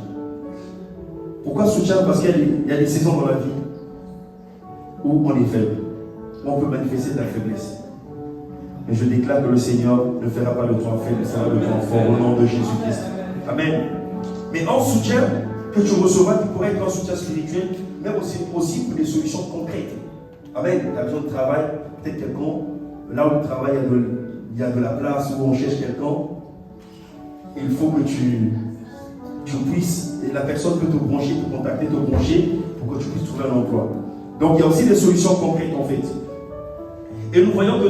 Pourquoi soutien? Parce qu'il y a des saisons dans la vie où on est faible, où on peut manifester de la faiblesse. Mais je déclare que le Seigneur ne fera pas de toi faible, il sera de toi fort au nom de Jésus-Christ. Amen. Mais en soutien que tu recevras, qui pourrait être un soutien spirituel, mais aussi pour des solutions concrètes. Amen. Tu as besoin de travail, peut-être quelqu'un, là où tu travailles, il y a de la place, où on cherche quelqu'un. Il faut que tu puisses, et la personne peut te brancher, te contacter, te brancher, pour que tu puisses trouver un emploi. Donc il y a aussi des solutions concrètes en fait. Et nous voyons que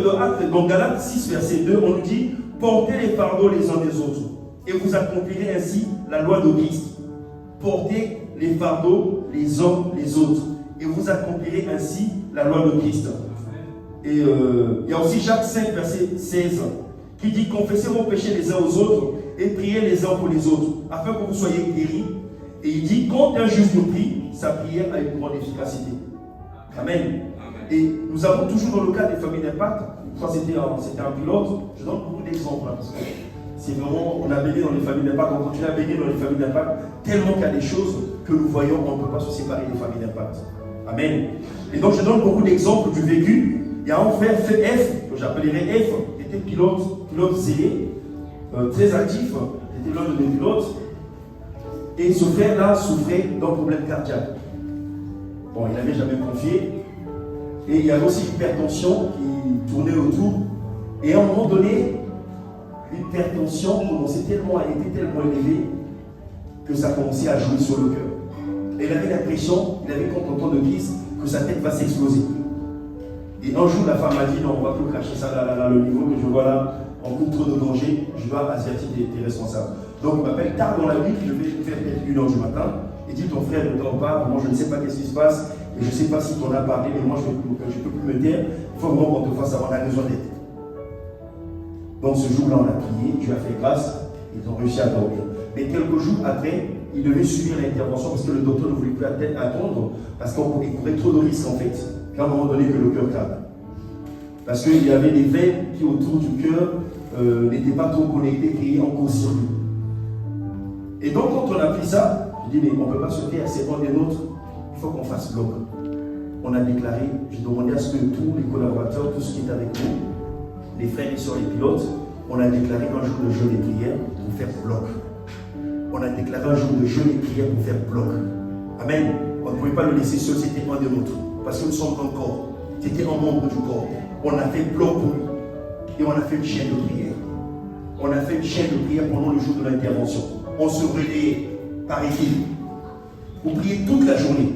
dans Galates 6, verset 2, on nous dit « Portez les fardeaux les uns des autres, et vous accomplirez ainsi la loi de Christ. » Portez les fardeaux les uns les autres, et vous accomplirez ainsi la loi de Christ. Et il y a aussi Jacques 5, verset 16, qui dit « Confessez vos péchés les uns aux autres, et priez les uns pour les autres, afin que vous soyez guéris. » Et il dit « Quand un juste nous prie, sa prière a une grande efficacité. » Amen. Et nous avons toujours dans le cas des familles d'impact, quand c'était un pilote, je donne beaucoup d'exemples, parce que c'est vraiment, on a baigné dans les familles d'impact, on continue à baigner dans les familles d'impact, tellement qu'il y a des choses que nous voyons, on ne peut pas se séparer des familles d'impact. Amen. Et donc je donne beaucoup d'exemples du vécu. Il y a un frère F, que j'appellerais F, qui était pilote zélé, très actif, était l'un de mes pilotes. Et ce frère-là souffrait d'un problème cardiaque. Bon, il n'avait jamais confié. Et il y avait aussi l'hypertension qui tournait autour. Et à un moment donné, l'hypertension était tellement élevée que ça commençait à jouer sur le cœur. Et il avait l'impression, il avait quand on entend de crise, que sa tête va s'exploser. Et un jour, la femme m'a dit, non, on ne va plus cracher ça là, le niveau que je vois là, en cours trop de danger, je dois avertir tes responsables. Donc il m'appelle tard dans la nuit, je vais faire peut-être 1h du matin. Il dit, ton frère ne dort pas, moi je ne sais pas qu'est-ce qui se passe, et je ne sais pas si tu en as parlé, mais moi je ne peux plus me taire, il faut vraiment qu'on te fasse avoir la raison d'être. Donc ce jour-là, on a prié, Dieu a fait grâce, ils ont réussi à dormir. Mais quelques jours après, il devait subir l'intervention parce que le docteur ne voulait plus attendre, parce qu'il courait trop de risques en fait, qu'à un moment donné que le cœur calme. Parce qu'il y avait des veines qui autour du cœur n'étaient pas trop connectées, qui en court-circuit. Et donc quand on a pris ça, je dis mais on ne peut pas se taire, c'est un des nôtres, il faut qu'on fasse bloc. On a déclaré, j'ai demandé à ce que tous les collaborateurs, tous ceux qui étaient avec nous, les frères et sœurs, les pilotes, on a déclaré un jour de jeûne et prière pour faire bloc. On a déclaré un jour de jeûne et prière pour faire bloc. Amen. On ne pouvait pas le laisser seul, c'était un de nôtres. Parce que nous sommes un corps. C'était un membre du corps. On a fait bloc pour lui. Et on a fait une chaîne de prière. On a fait une chaîne de prière pendant le jour de l'intervention. On se relayait par équipe. On priait toute la journée.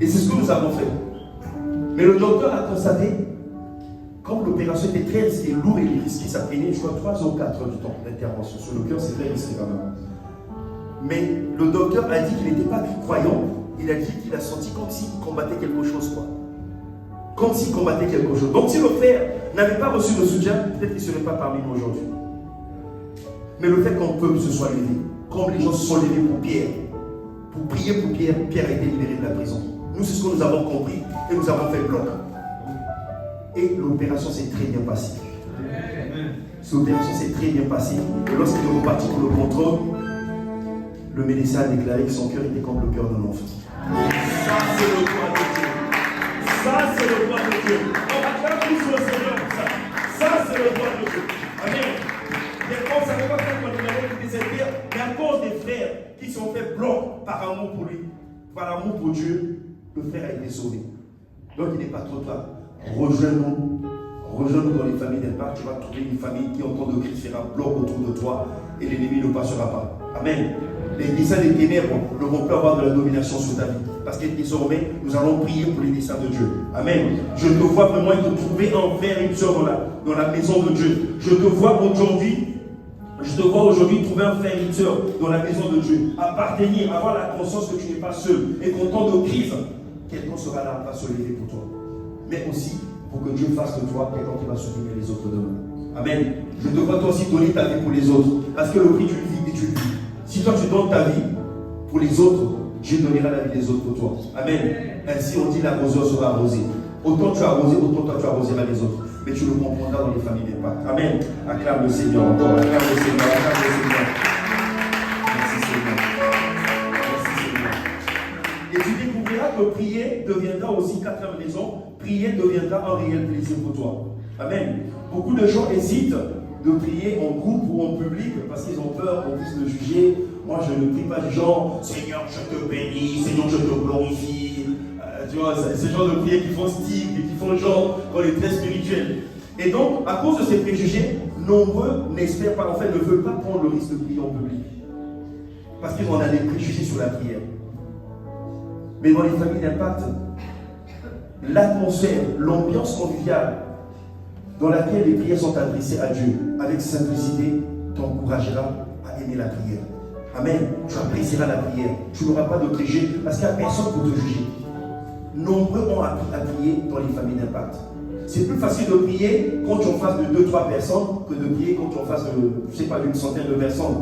Et c'est ce que nous avons fait. Mais le docteur a constaté, comme l'opération était très lourde et risquée, ça prenait, je crois, 3 ou 4 heures du temps d'intervention. Sur le cœur, c'est très risqué quand même. Mais le docteur a dit qu'il n'était pas croyant. Il a dit qu'il a senti comme s'il combattait quelque chose, quoi. Comme s'il combattait quelque chose. Donc si le frère n'avait pas reçu le soutien, peut-être qu'il ne serait pas parmi nous aujourd'hui. Mais le fait qu'un peuple se soit levé, comme les gens se sont levés pour Pierre, pour prier pour Pierre, Pierre a été libéré de la prison. Nous, c'est ce que nous avons compris et nous avons fait bloc. Et l'opération s'est très bien passée. Cette opération s'est très bien passée. Et lorsqu'il est reparti pour le contrôle, le médecin a déclaré que son cœur était comme le cœur d'un enfant. Ça, c'est le droit de Dieu. Ça, c'est le droit de Dieu. On va faire plus le Seigneur pour ça. le droit de Dieu. Amen. Mais quand on ne savait pas faire mon numéro qui désespère, mais à cause des frères qui sont fait bloc par amour pour lui, par amour pour Dieu, le frère a été sauvé. Donc il n'est pas trop tard. Rejoins-nous dans les familles d'impact. Tu vas trouver une famille qui entend de Christ fera bloc autour de toi et l'ennemi ne passera pas. Amen. Les desseins des ténèbres ne vont plus avoir de la domination sur ta vie. Parce que désormais, nous allons prier pour les desseins de Dieu. Amen. Je te vois vraiment te trouver un frère et une soeur dans la maison de Dieu. Je te vois aujourd'hui trouver un frère et une soeur dans la maison de Dieu. Appartenir, avoir la conscience que tu n'es pas seul. Et qu'en temps de crise, quelqu'un sera là, va se lever pour toi. Mais aussi, pour que Dieu fasse de toi quelqu'un qui va soutenir les autres demain. Amen. Je te vois toi aussi donner ta vie pour les autres. Parce que le prix d'une vie est une vie. Si toi tu donnes ta vie pour les autres, Dieu donnera la vie des autres pour toi. Amen. Ainsi on dit l'arroseur sera arrosé. Autant tu as arrosé, autant toi tu arroseras les autres. Mais tu le comprendras dans les familles d'impact. Amen. Acclame le Seigneur encore. Acclame le Seigneur. Acclame le Seigneur. Merci Seigneur. Merci Seigneur. Et tu découvriras que prier deviendra aussi, quatrième raison, prier deviendra un réel plaisir pour toi. Amen. Beaucoup de gens hésitent de prier en groupe ou en public parce qu'ils ont peur qu'on puisse le juger. Moi, je ne prie pas du genre Seigneur, je te bénis, Seigneur, je te glorifie. Tu vois, c'est ce genre de prières qui font style et qui font genre qu'on est très spirituel. Et donc, à cause de ces préjugés, nombreux n'espèrent pas, en fait, ne veulent pas prendre le risque de prier en public. Parce qu'ils ont des préjugés sur la prière. Mais dans les familles d'impact, l'atmosphère, l'ambiance conviviale dans laquelle les prières sont adressées à Dieu, avec simplicité, t'encouragera à aimer la prière. Amen. Tu apprécieras la prière. Tu n'auras pas de préjugés parce qu'il n'y a personne pour te juger. Nombreux ont appris à prier dans les familles d'impact. C'est plus facile de prier quand tu es en face de 2-3 personnes que de prier quand tu es en face de, je sais pas, d'une centaine de personnes.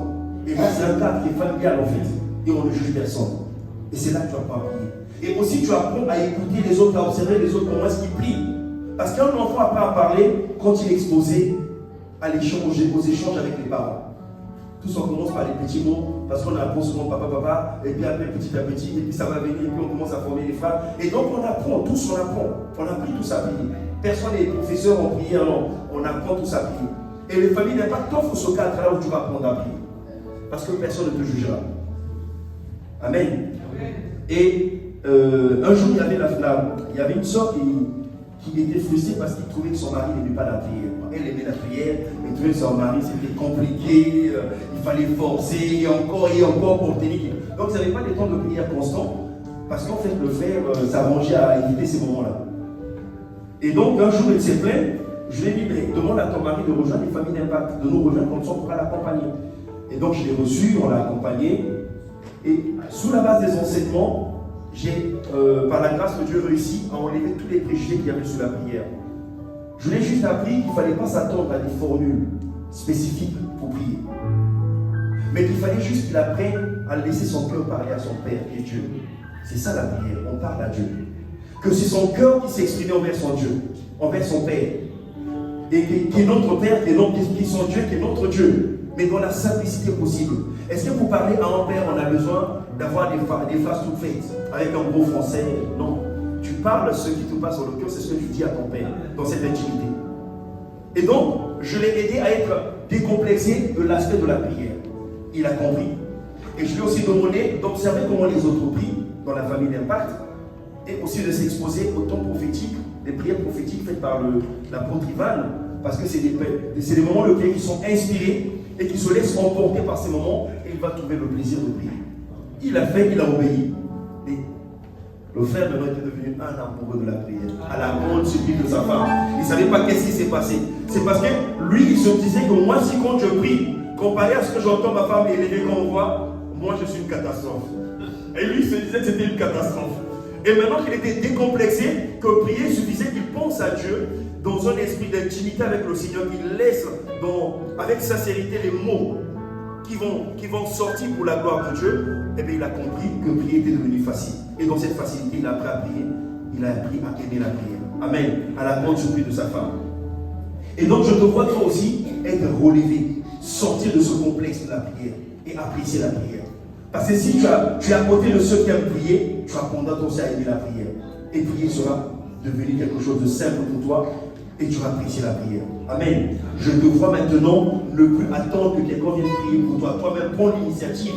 Et là, c'est un cadre qui est familial en fait. Et on ne juge personne. Et c'est là que tu apprends à prier. Et aussi, tu apprends à écouter les autres, à observer les autres comment est-ce qu'ils prient. Parce qu'un enfant apprend à parler quand il est exposé aux échanges avec les parents. Tous on commence par les petits mots, parce qu'on apprend souvent papa, et puis après petit à petit, et puis ça va venir, et puis on commence à former les phrases. Et donc on apprend, tous on apprend. On apprend tous à prier. Personne n'est professeur en prière, non. On apprend tous à prier. Et les familles d'impact t'offrent ce cadre-là où tu vas apprendre à prier. Parce que personne ne te jugera. Amen. Et un jour, il y avait une soeur qui était frustrée parce qu'il trouvait que son mari n'aimait pas la prière. Elle aimait la prière, mais trouvait que son mari c'était compliqué, il fallait forcer, et encore pour obtenir. Donc ils n'avaient pas des temps de prière constants, parce qu'en fait le frère s'arrangeait à éviter ces moments-là. Et donc un jour il s'est plaint, je lui ai dit, mais demande à ton mari de rejoindre les familles d'impact, de nous rejoindre comme ça on pourra l'accompagner. Et donc je l'ai reçu, on l'a accompagné, et sous la base des enseignements, j'ai, par la grâce de Dieu, réussi à enlever tous les préjugés qu'il y avait sur la prière. Je l'ai juste appris qu'il ne fallait pas s'attendre à des formules spécifiques pour prier. Mais qu'il fallait juste qu'il apprenne à laisser son cœur parler à son Père qui est Dieu. C'est ça la prière, on parle à Dieu. Que c'est son cœur qui s'exprime envers son Dieu, envers son Père. Et qui est notre Père, qui est son Dieu, qui est notre Dieu. Mais dans la simplicité possible. Est-ce que pour parler à un père, on a besoin d'avoir des phrases toutes faites, avec un gros français? Non. Tu parles ce qui te passe sur le cœur, c'est ce que tu dis à ton père, dans cette intimité. Et donc, je l'ai aidé à être décomplexé de l'aspect de la prière. Il a compris. Et je lui ai aussi demandé d'observer comment les autres prient dans la famille d'impact, et aussi de s'exposer au temps prophétique, des prières prophétiques faites par l'apôtre Ivan, parce que c'est des moments de prière qui sont inspirés et qui se laissent emporter par ces moments, et il va trouver le plaisir de prier. Il a fait, il a obéi. Et le frère maintenant était devenu un amoureux de la prière, à la grande surprise de sa femme. Il ne savait pas qu'est-ce qui s'est passé. C'est parce que lui, il se disait que moi, si quand je prie, comparé à ce que j'entends ma femme élever comme voix, moi je suis une catastrophe. Et lui, il se disait que c'était une catastrophe. Et maintenant qu'il était décomplexé, que prier suffisait qu'il pense à Dieu dans un esprit d'intimité avec le Seigneur, qu'il laisse avec sincérité les mots qui vont sortir pour la gloire de Dieu, et bien il a compris que prier était devenu facile. Et dans cette facilité, il a appris à prier, il a appris à aimer la prière. Amen. À la grande surprise de sa femme. Et donc je te vois toi aussi être relevé, sortir de ce complexe de la prière et apprécier la prière. Parce que si tu es à côté de ceux qui aiment prier, tu apprendras toi aussi à aimer la prière. Et prier sera devenu quelque chose de simple pour toi et tu vas apprécier la prière. Amen. Je te vois maintenant ne plus attendre que quelqu'un vienne prier pour toi. Toi-même, prends l'initiative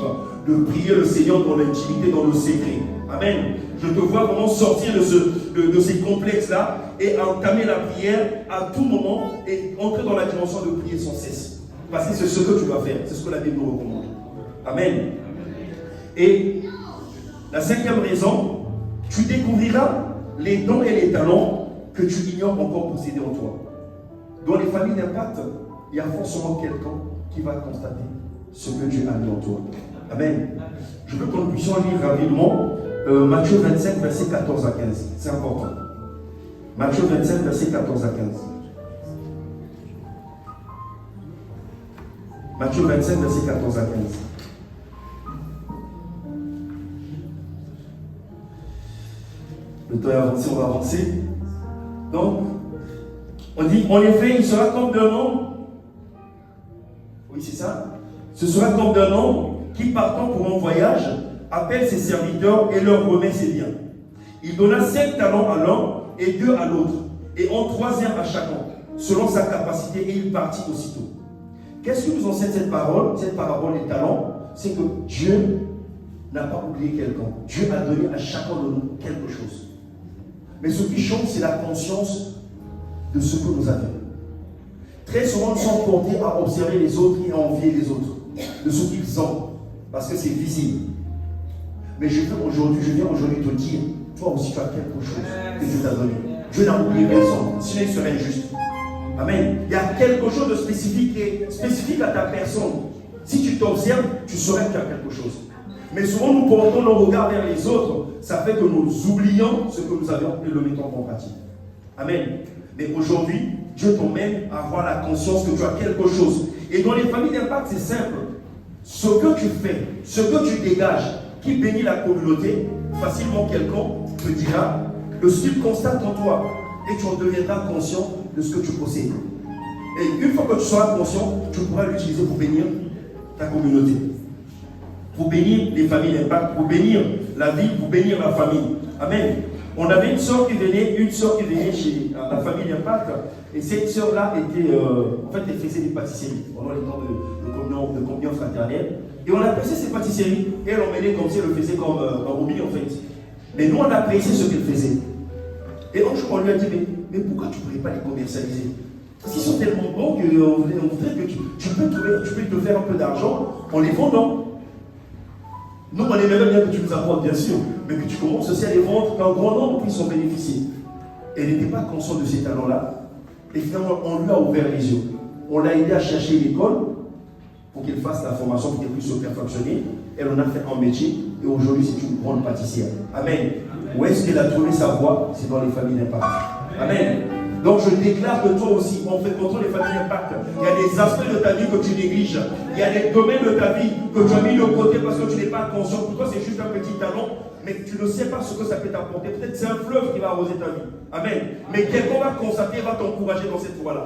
de prier le Seigneur dans l'intimité, dans le secret. Amen. Je te vois vraiment sortir de ces complexes-là et entamer la prière à tout moment et entrer dans la dimension de prier sans cesse. Parce que c'est ce que tu dois faire. C'est ce que la Bible nous recommande. Amen. Et la cinquième raison, tu découvriras les dons et les talents que tu ignores encore posséder en toi. Dans les familles d'impact, il y a forcément quelqu'un qui va constater ce que Dieu a mis en toi. Amen. Je veux que nous puissions lire rapidement Matthieu 25, verset 14 à 15. C'est important. Matthieu 25, verset 14 à 15. Matthieu 25, verset 14 à 15. Le temps est avancé, on va avancer. Donc, on dit, en effet, il sera comme d'un homme. Oui, c'est ça. Ce sera comme d'un homme qui, partant pour un voyage, appelle ses serviteurs et leur remet ses biens. Il donna 5 talents à l'un et 2 à l'autre, et un 3e à chacun, selon sa capacité, et il partit aussitôt. Qu'est-ce que nous enseigne cette parole des talents? C'est que Dieu n'a pas oublié quelqu'un. Dieu a donné à chacun de nous quelque chose. Mais ce qui change, c'est la conscience de ce que nous avons. Très souvent, nous sommes portés à observer les autres et à envier les autres, de ce qu'ils ont, parce que c'est visible. Mais je viens aujourd'hui te dire, toi aussi tu as quelque chose que Dieu t'a donné. Dieu n'a oublié personne, sinon il serait injuste. Amen. Il y a quelque chose de spécifique à ta personne. Si tu t'observes, tu saurais que tu as quelque chose. Mais souvent nous portons nos regards vers les autres, ça fait que nous oublions ce que nous avons et le mettons en pratique. Amen. Mais aujourd'hui, Dieu t'emmène à avoir la conscience que tu as quelque chose. Et dans les familles d'impact, c'est simple. Ce que tu fais, ce que tu dégages, qui bénit la communauté, facilement quelqu'un te dira, le style constate en toi, et tu en deviendras conscient de ce que tu possèdes. Et une fois que tu seras conscient, tu pourras l'utiliser pour bénir ta communauté, pour bénir les familles d'impact, pour bénir la vie, pour bénir la famille. Amen. On avait une sœur qui venait chez la famille d'impact, et cette sœur-là était, en fait, elle faisait des pâtisseries pendant les temps de communion fraternelle. Et on appréciait ces pâtisseries, et elle emmenait comme si elle le faisait comme un hobby en fait. Mais nous, on appréciait ce qu'elle faisait. Et un jour, on lui a dit, mais pourquoi tu ne pourrais pas les commercialiser? Parce qu'ils sont tellement bons qu'on voudrait que tu peux te faire un peu d'argent en les vendant. Nous, on aimerait bien que tu nous apportes, bien sûr, mais que tu commences aussi à les vendre, qu'un grand nombre puisse en bénéficier. Elle n'était pas consciente de ces talents-là. Et finalement, on lui a ouvert les yeux. On l'a aidé à chercher l'école pour qu'elle fasse la formation, pour qu'elle puisse se perfectionner. Elle en a fait un métier et aujourd'hui, c'est une grande pâtissière. Amen. Où est-ce qu'elle a trouvé sa voie? C'est dans les familles d'impact. Amen. Donc je déclare que toi aussi, en fréquentant les familles d'impact, il y a des aspects de ta vie que tu négliges. Il y a des domaines de ta vie que tu as mis de côté parce que tu n'es pas conscient. Pour toi, c'est juste un petit talent, mais tu ne sais pas ce que ça peut t'apporter. Peut-être c'est un fleuve qui va arroser ta vie. Amen. Mais quelqu'un va constater, va t'encourager dans cette voie-là.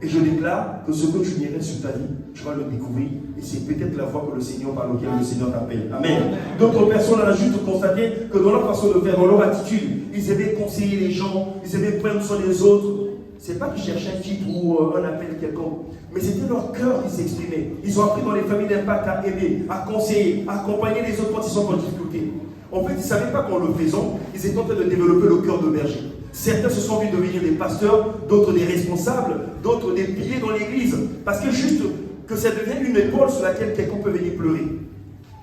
Et je déclare que ce que tu ignorais sur ta vie, tu vas le découvrir. Et c'est peut-être la voie que le Seigneur, par laquelle le Seigneur t'appelle. Amen. D'autres personnes, on a juste constaté que dans leur façon de faire, dans leur attitude, ils aimaient conseiller les gens, ils aimaient prendre soin des autres. Ce n'est pas qu'ils cherchaient un titre ou un appel quelconque, mais c'était leur cœur qui s'exprimait. Ils ont appris dans les familles d'impact à aimer, à conseiller, à accompagner les autres quand ils sont en difficulté. En fait, ils ne savaient pas qu'en le faisant, ils étaient en train de développer le cœur de berger. Certains se sont vus devenir des pasteurs, d'autres des responsables, d'autres des piliers dans l'église. Parce que juste que ça devient une épaule sur laquelle quelqu'un peut venir pleurer.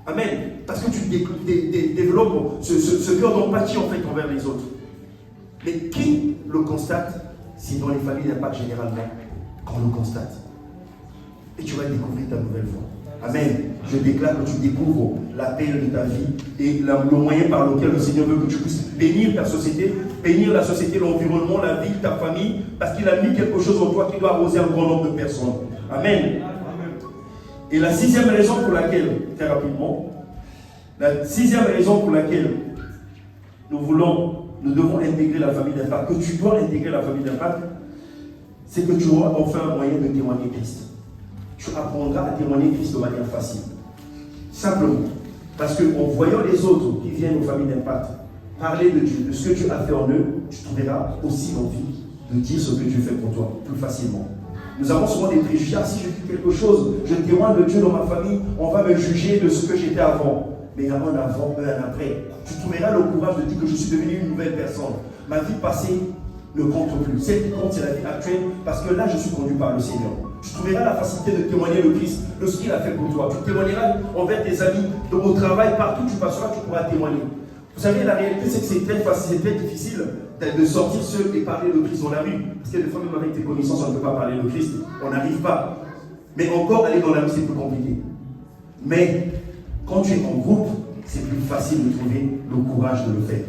Amen. Parce que tu développes ce cœur d'empathie en fait envers les autres. Mais qui le constate? C'est dans les familles d'impact généralement qu'on le constate. Et tu vas découvrir ta nouvelle voie. Amen. Je déclare que tu découvres l'appel de ta vie et le moyen par lequel le Seigneur veut que tu puisses bénir ta société, bénir la société, l'environnement, la ville, ta famille, parce qu'il a mis quelque chose en toi qui doit arroser un grand nombre de personnes. Amen. Et la sixième raison pour laquelle, très rapidement, la sixième raison pour laquelle nous devons intégrer la famille d'impact, que tu dois intégrer la famille d'impact, c'est que tu auras enfin un moyen de témoigner Christ. Tu apprendras à témoigner Christ de manière facile. Simplement. Parce qu'en voyant les autres qui viennent aux familles d'impact parler de Dieu, de ce que Dieu a fait en eux, tu trouveras aussi l'envie de dire ce que Dieu fait pour toi, plus facilement. Nous avons souvent des préjugés. Ah, si je dis quelque chose, je témoigne de Dieu dans ma famille, on va me juger de ce que j'étais avant. Mais il y a un avant, un après. Tu trouveras le courage de dire que je suis devenu une nouvelle personne. Ma vie passée ne compte plus. Celle qui compte, c'est la vie actuelle, parce que là, je suis conduit par le Seigneur. Tu trouveras la facilité de témoigner le Christ, de ce qu'il a fait pour toi. Tu témoigneras envers tes amis, au travail, partout où tu passeras, tu pourras témoigner. Vous savez, la réalité, c'est que c'est très facile, c'est très difficile de sortir seul et parler de Christ dans la rue. Parce que des fois, même avec tes connaissances, on ne peut pas parler de Christ. On n'arrive pas. Mais encore, aller dans la rue, c'est plus compliqué. Mais quand tu es en groupe, c'est plus facile de trouver le courage de le faire.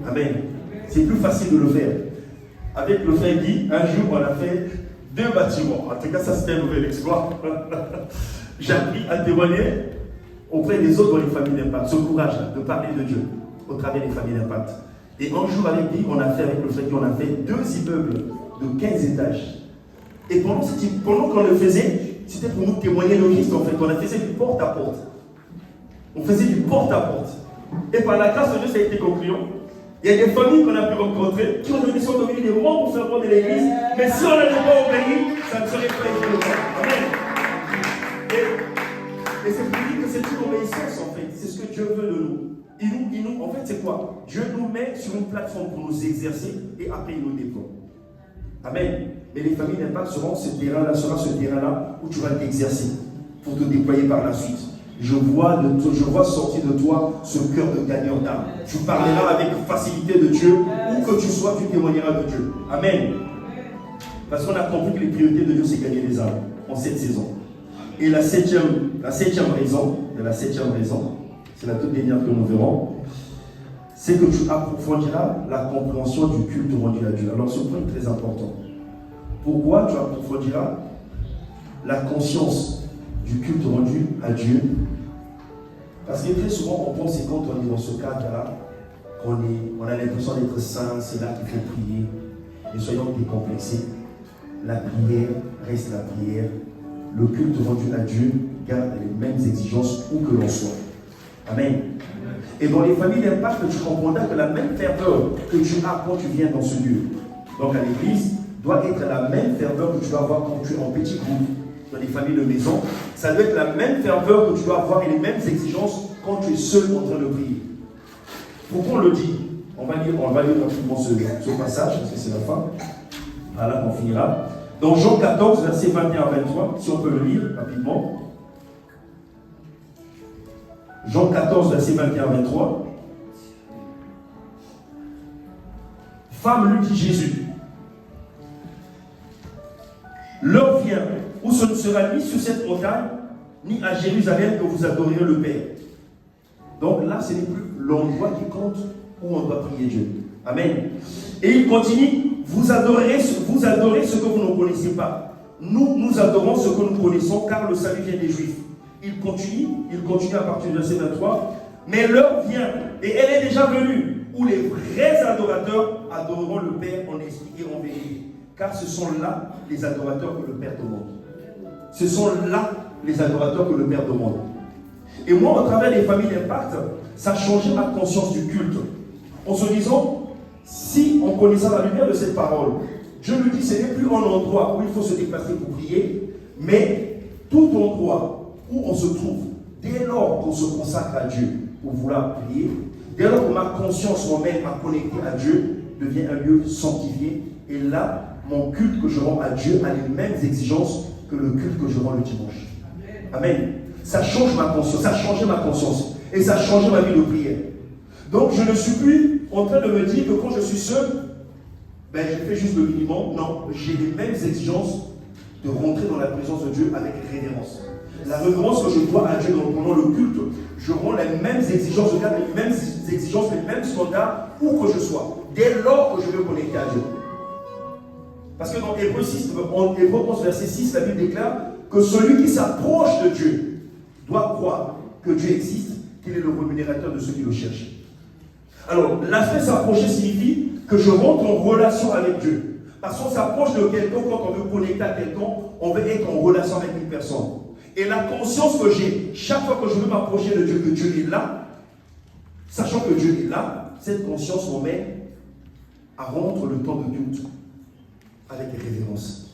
Amen. C'est plus facile de le faire. Avec le frère Guy, un jour, on a fait 2 bâtiments. En tout cas, ça, c'était un nouvel exploit. J'ai appris à témoigner auprès des autres dans les familles d'impact. Ce courage de parler de Dieu au travers des familles d'impact. Et un jour, avec lui, on a fait, avec le frère Guy, on a fait 2 immeubles de 15 étages. Et pendant qu'on le faisait, c'était pour nous témoigner le Christ, en fait. On faisait du porte à porte. On faisait du porte à porte. Et par la grâce de Dieu, ça a été concluant. Il y a des familles qu'on a pu rencontrer qui sont devenues des membres fervents de l'église, mais si on n'avait pas obéi, ça ne serait pas été le cas. Amen. Et c'est pour dire que c'est une obéissance, en fait. C'est ce que Dieu veut de nous. En fait, c'est quoi? Dieu nous met sur une plateforme pour nous exercer et après il nous déploie. Amen. Mais les familles d'impact sera ce terrain-là où tu vas t'exercer pour te déployer par la suite. Je vois sortir de toi ce cœur de gagnant d'âme. Tu parleras avec facilité de Dieu. Où que tu sois, tu témoigneras de Dieu. Amen. Parce qu'on a compris que les priorités de Dieu, c'est gagner les âmes en cette saison. Et la septième raison, c'est la toute dernière que nous verrons, c'est que tu approfondiras la compréhension du culte rendu à Dieu. Alors ce point est très important. Pourquoi tu approfondiras la conscience du culte rendu à Dieu? Parce que très souvent, on pense que quand on est dans ce cadre-là, on a l'impression d'être saint, c'est là qu'il faut prier. Mais soyons décomplexés. La prière reste la prière. Le culte rendu à Dieu garde les mêmes exigences où que l'on soit. Amen. Et dans les familles d'impact, tu comprendras que la même ferveur que tu as quand tu viens dans ce lieu, donc à l'église, doit être la même ferveur que tu dois avoir quand tu es en petit groupe, dans les familles de maison. Ça doit être la même ferveur que tu dois avoir et les mêmes exigences quand tu es seul en train de prier. Pourquoi on le dit? On va lire rapidement ce passage, parce que c'est la fin. Voilà, on finira. Dans Jean 14, versets 21 à 23, si on peut le lire rapidement. Jean 14, versets 21 à 23. Femme, lui dit Jésus, l'heure vient où ce ne sera ni sur cette montagne, ni à Jérusalem que vous adorerez le Père. Donc là, ce n'est plus l'endroit qui compte où on doit prier Dieu. Amen. Et il continue, vous adorez ce que vous ne connaissez pas. Nous adorons ce que nous connaissons, car le salut vient des Juifs. Il continue à partir du verset 23. Mais l'heure vient, et elle est déjà venue, où les vrais adorateurs adoreront le Père en esprit et en vérité. Car ce sont là les adorateurs que le Père demande. Ce sont là les adorateurs que le Père demande. Et moi, au travers des familles d'impact, ça a changé ma conscience du culte. En se disant, si on connaissait la lumière de cette parole, Dieu nous dit, ce n'est plus un endroit où il faut se déplacer pour prier, mais tout endroit où on se trouve, dès lors qu'on se consacre à Dieu pour vouloir prier, dès lors que ma conscience m'emmène à connecter à Dieu, devient un lieu sanctifié. Et là, mon culte que je rends à Dieu a les mêmes exigences que le culte que je rends le dimanche. Amen. Ça change ma conscience, ça a changé ma conscience. Et ça a changé ma vie de prière. Donc je ne suis plus en train de me dire que quand je suis seul, je fais juste le minimum. Non, j'ai les mêmes exigences de rentrer dans la présence de Dieu avec révérence. La révérence que je dois à Dieu pendant le culte, je rends les mêmes exigences, je garde les mêmes exigences, les mêmes standards, où que je sois, dès lors que je veux connecter à Dieu. Parce que dans Hébreux 11, verset 6, la Bible déclare que celui qui s'approche de Dieu doit croire que Dieu existe, qu'il est le rémunérateur de ceux qui le cherchent. Alors, l'aspect s'approcher signifie que je rentre en relation avec Dieu. Parce qu'on s'approche de quelqu'un, quand on veut connecter à quelqu'un, on veut être en relation avec une personne. Et la conscience que j'ai, chaque fois que je veux m'approcher de Dieu, que Dieu est là, sachant que Dieu est là, cette conscience m'emmène à rendre le temps de doute. avec révérence.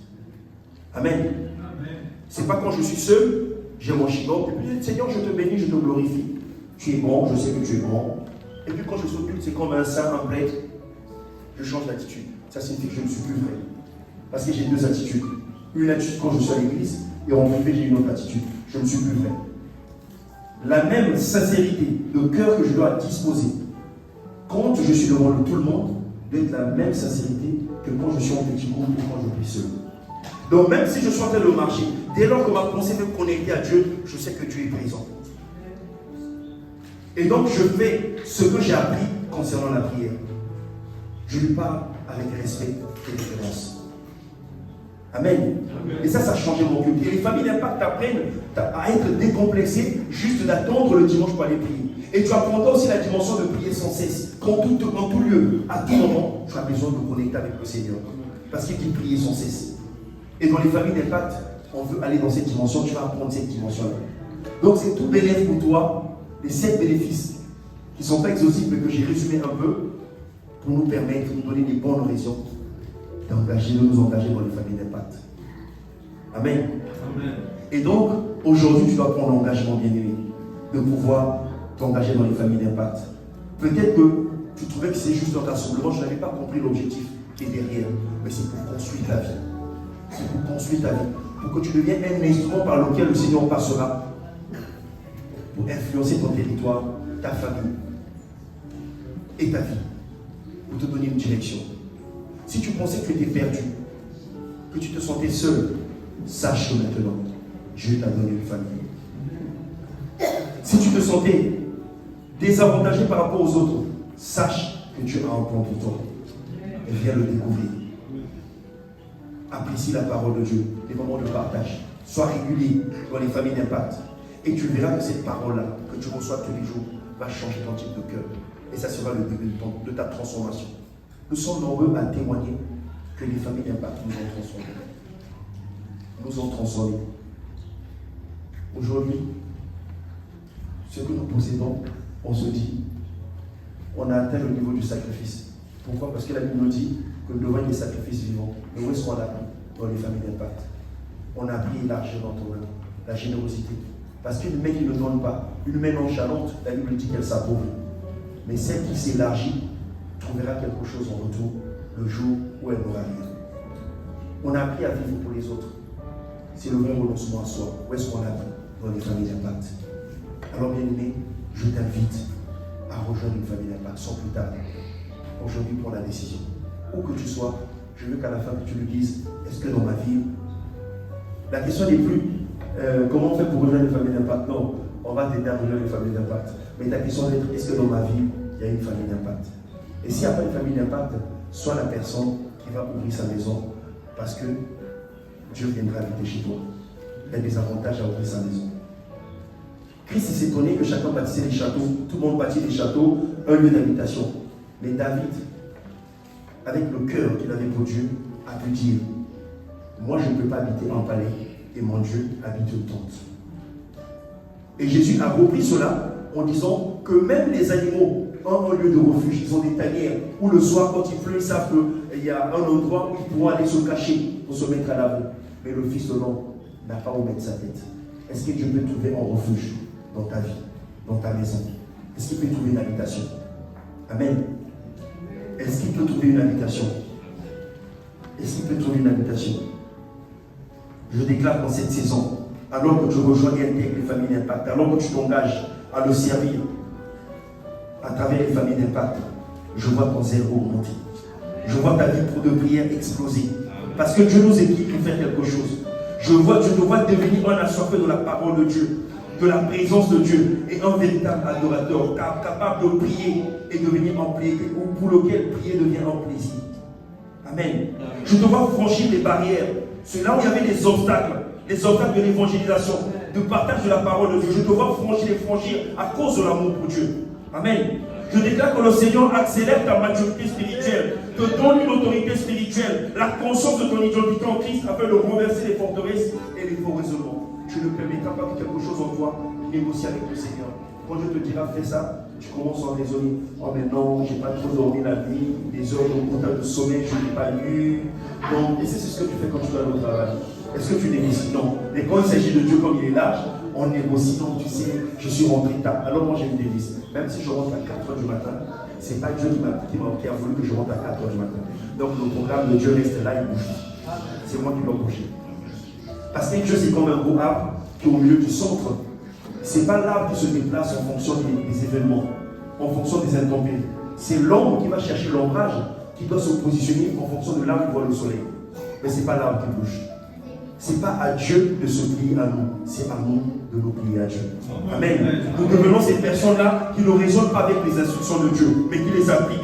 Amen. C'est pas quand je suis seul, j'ai mon chigon, et puis Seigneur, je te bénis, je te glorifie. Tu es bon, je sais que tu es bon. Et puis quand je suis au culte, c'est comme un saint, un prêtre. Je change d'attitude. Ça signifie que je ne suis plus vrai. Parce que j'ai deux attitudes. Une attitude quand je suis à l'église, et en privé, j'ai une autre attitude. Je ne suis plus vrai. La même sincérité de cœur que je dois disposer quand je suis devant tout le monde, doit être la même sincérité que quand je suis en petit groupe ou quand je prie seul. Donc même si je suis en train de marcher, dès lors que ma pensée veut me connecter à Dieu, je sais que Dieu est présent. Et donc je fais ce que j'ai appris concernant la prière. Je lui parle avec respect et référence. Amen. Et ça a changé mon culte. Et les familles d'impact apprennent à être décomplexées juste d'attendre le dimanche pour aller prier. Et tu apprendras aussi la dimension de prier sans cesse. Qu'en tout lieu, à tout moment, tu as besoin de connecter avec le Seigneur. Parce qu'il dit prier sans cesse. Et dans les familles d'impact, on veut aller dans cette dimension, tu vas apprendre cette dimension-là. Donc c'est tout bénéfice pour toi, les 7 bénéfices qui ne sont pas exhaustifs, mais que j'ai résumé un peu pour nous permettre de nous donner des bonnes raisons de nous engager dans les familles d'impact. Amen. Amen. Et donc, aujourd'hui, tu dois prendre l'engagement, bien-aimé, de pouvoir t'engager dans les familles d'impact. Peut-être que tu trouvais que c'est juste un rassemblement, je n'avais pas compris l'objectif qui est derrière, mais c'est pour construire ta vie. C'est pour construire ta vie, pour que tu deviennes un instrument par lequel le Seigneur passera pour influencer ton territoire, ta famille et ta vie, pour te donner une direction. Si tu pensais que tu étais perdu, que tu te sentais seul, sache que maintenant, Dieu t'a donné une famille. Si tu te sentais désavantagé par rapport aux autres, sache que Dieu a un plan pour toi. Et viens le découvrir. Apprécie la parole de Dieu, les moments de partage. Sois régulier dans les familles d'impact. Et tu verras que cette parole-là, que tu reçois tous les jours, va changer ton type de cœur. Et ça sera le début de ta transformation. Nous sommes nombreux à témoigner que les familles d'impact nous ont transformés. Nous ont transformés. Aujourd'hui, ce que nous possédons, on se dit, on a atteint le niveau du sacrifice. Pourquoi? Parce que la Bible nous dit que nous devons être des sacrifices vivants. Mais où est-ce qu'on l'a pris? Dans les familles d'impact. On a pris l'argent dans la générosité. Parce qu'une main qui ne donne pas, une main nonchalante, la Bible dit qu'elle s'appauvrit. Mais celle qui s'élargit trouvera quelque chose en retour le jour où elle n'aura rien. On a appris à vivre pour les autres. C'est le vrai renoncement à soi. Où est-ce qu'on l'a pris? Dans les familles d'impact. Alors bien aimé, je t'invite à rejoindre une famille d'impact sans plus tarder. Aujourd'hui, prends la décision. Où que tu sois, je veux qu'à la fin que tu le dises, est-ce que dans ma vie, la question n'est plus comment on fait pour rejoindre une famille d'impact? Non, on va t'aider à rejoindre une famille d'impact. Mais ta question est est-ce que dans ma vie, il y a une famille d'impact? Et s'il n'y a pas une famille d'impact, sois la personne qui va ouvrir sa maison parce que Dieu viendra habiter chez toi. Il y a des avantages à ouvrir sa maison. Christ s'est étonné que chacun bâtissait des châteaux, tout le monde bâtit des châteaux, un lieu d'habitation. Mais David, avec le cœur qu'il avait pour Dieu, a pu dire, moi je ne peux pas habiter en palais et mon Dieu habite une tente. Et Jésus a repris cela en disant que même les animaux ont un lieu de refuge, ils ont des tanières où le soir quand il pleut, ils savent qu'il y a un endroit où ils pourront aller se cacher pour se mettre à l'abri. Mais le Fils de l'homme n'a pas où mettre sa tête. Est-ce que Dieu peut trouver un refuge dans ta vie, dans ta maison? Est-ce qu'il peut trouver une habitation? Amen. Est-ce qu'il peut trouver une habitation? Est-ce qu'il peut trouver une habitation? Je déclare dans cette saison, alors que tu rejoins et intègres les familles d'impact, alors que tu t'engages à le servir à travers les familles d'impact, je vois ton zèle augmenter. Je vois ta vie de prière exploser. Parce que Dieu nous équipe pour faire quelque chose. Je te vois devenir un assoiffé de la parole de Dieu, de la présence de Dieu, et un véritable adorateur, capable de prier et devenir en plaisir, ou pour lequel prier devient un plaisir. Amen. Je te vois franchir les barrières. C'est là où il y avait des obstacles de l'évangélisation, de partage de la parole de Dieu. Je te vois franchir à cause de l'amour pour Dieu. Amen. Je déclare que le Seigneur accélère ta maturité spirituelle, te donne une autorité spirituelle, la conscience de ton identité en Christ afin de renverser les forteresses et les faux raisonnements. tu ne permettras pas que quelque chose en toi négocie avec le Seigneur. Quand Dieu te dira fais ça, tu commences à raisonner. Oh mais non, j'ai pas trop dormi la nuit, les heures de sommeil, je n'ai pas eu. Non, et c'est ce que tu fais quand tu vas au travail. Est-ce que tu négocies? Non. Mais quand il s'agit de Dieu comme il est là, on négocie. Non, tu sais, je suis rentré tard. Alors moi j'ai une devise. Même si je rentre à 4h du matin, c'est pas Dieu qui a voulu que je rentre à 4h du matin. Donc le programme de Dieu reste là, il bouge. C'est moi qui dois bouger. Parce que Dieu c'est comme un gros arbre qui est au milieu du centre. Ce n'est pas l'arbre qui se déplace en fonction des événements, en fonction des intempéries. C'est l'homme qui va chercher l'ombrage, qui doit se positionner en fonction de l'arbre qui voit le soleil. Mais ce n'est pas l'arbre qui bouge. Ce n'est pas à Dieu de se plier à nous, c'est à nous de nous plier à Dieu. Amen. Nous devenons ces personnes-là qui ne raisonnent pas avec les instructions de Dieu, mais qui les appliquent.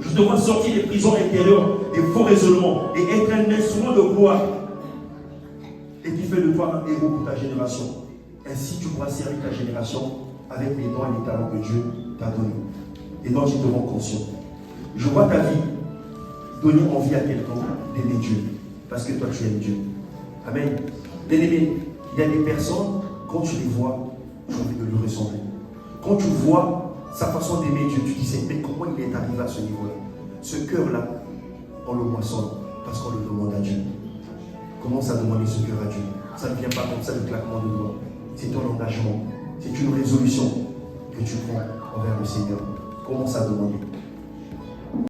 Je dois sortir des prisons intérieures, des faux raisonnements, et être un instrument de gloire, et qui fait de toi un héros pour ta génération. Ainsi, tu pourras servir ta génération avec les dons et les talents que Dieu t'a donnés et dont tu te rends conscient. Je vois ta vie donner envie à quelqu'un d'aimer Dieu parce que toi, tu aimes Dieu. Amen. Bien-aimé, il y a des personnes, quand tu les vois, tu as envie de lui ressembler. Quand tu vois sa façon d'aimer Dieu, tu te dis, mais comment il est arrivé à ce niveau-là? Ce cœur-là, on le moissonne parce qu'on le demande à Dieu. Commence à demander ce cœur à Dieu. Ça ne vient pas comme ça, le claquement de doigts. C'est ton engagement. C'est une résolution que tu prends envers le Seigneur. Commence à demander.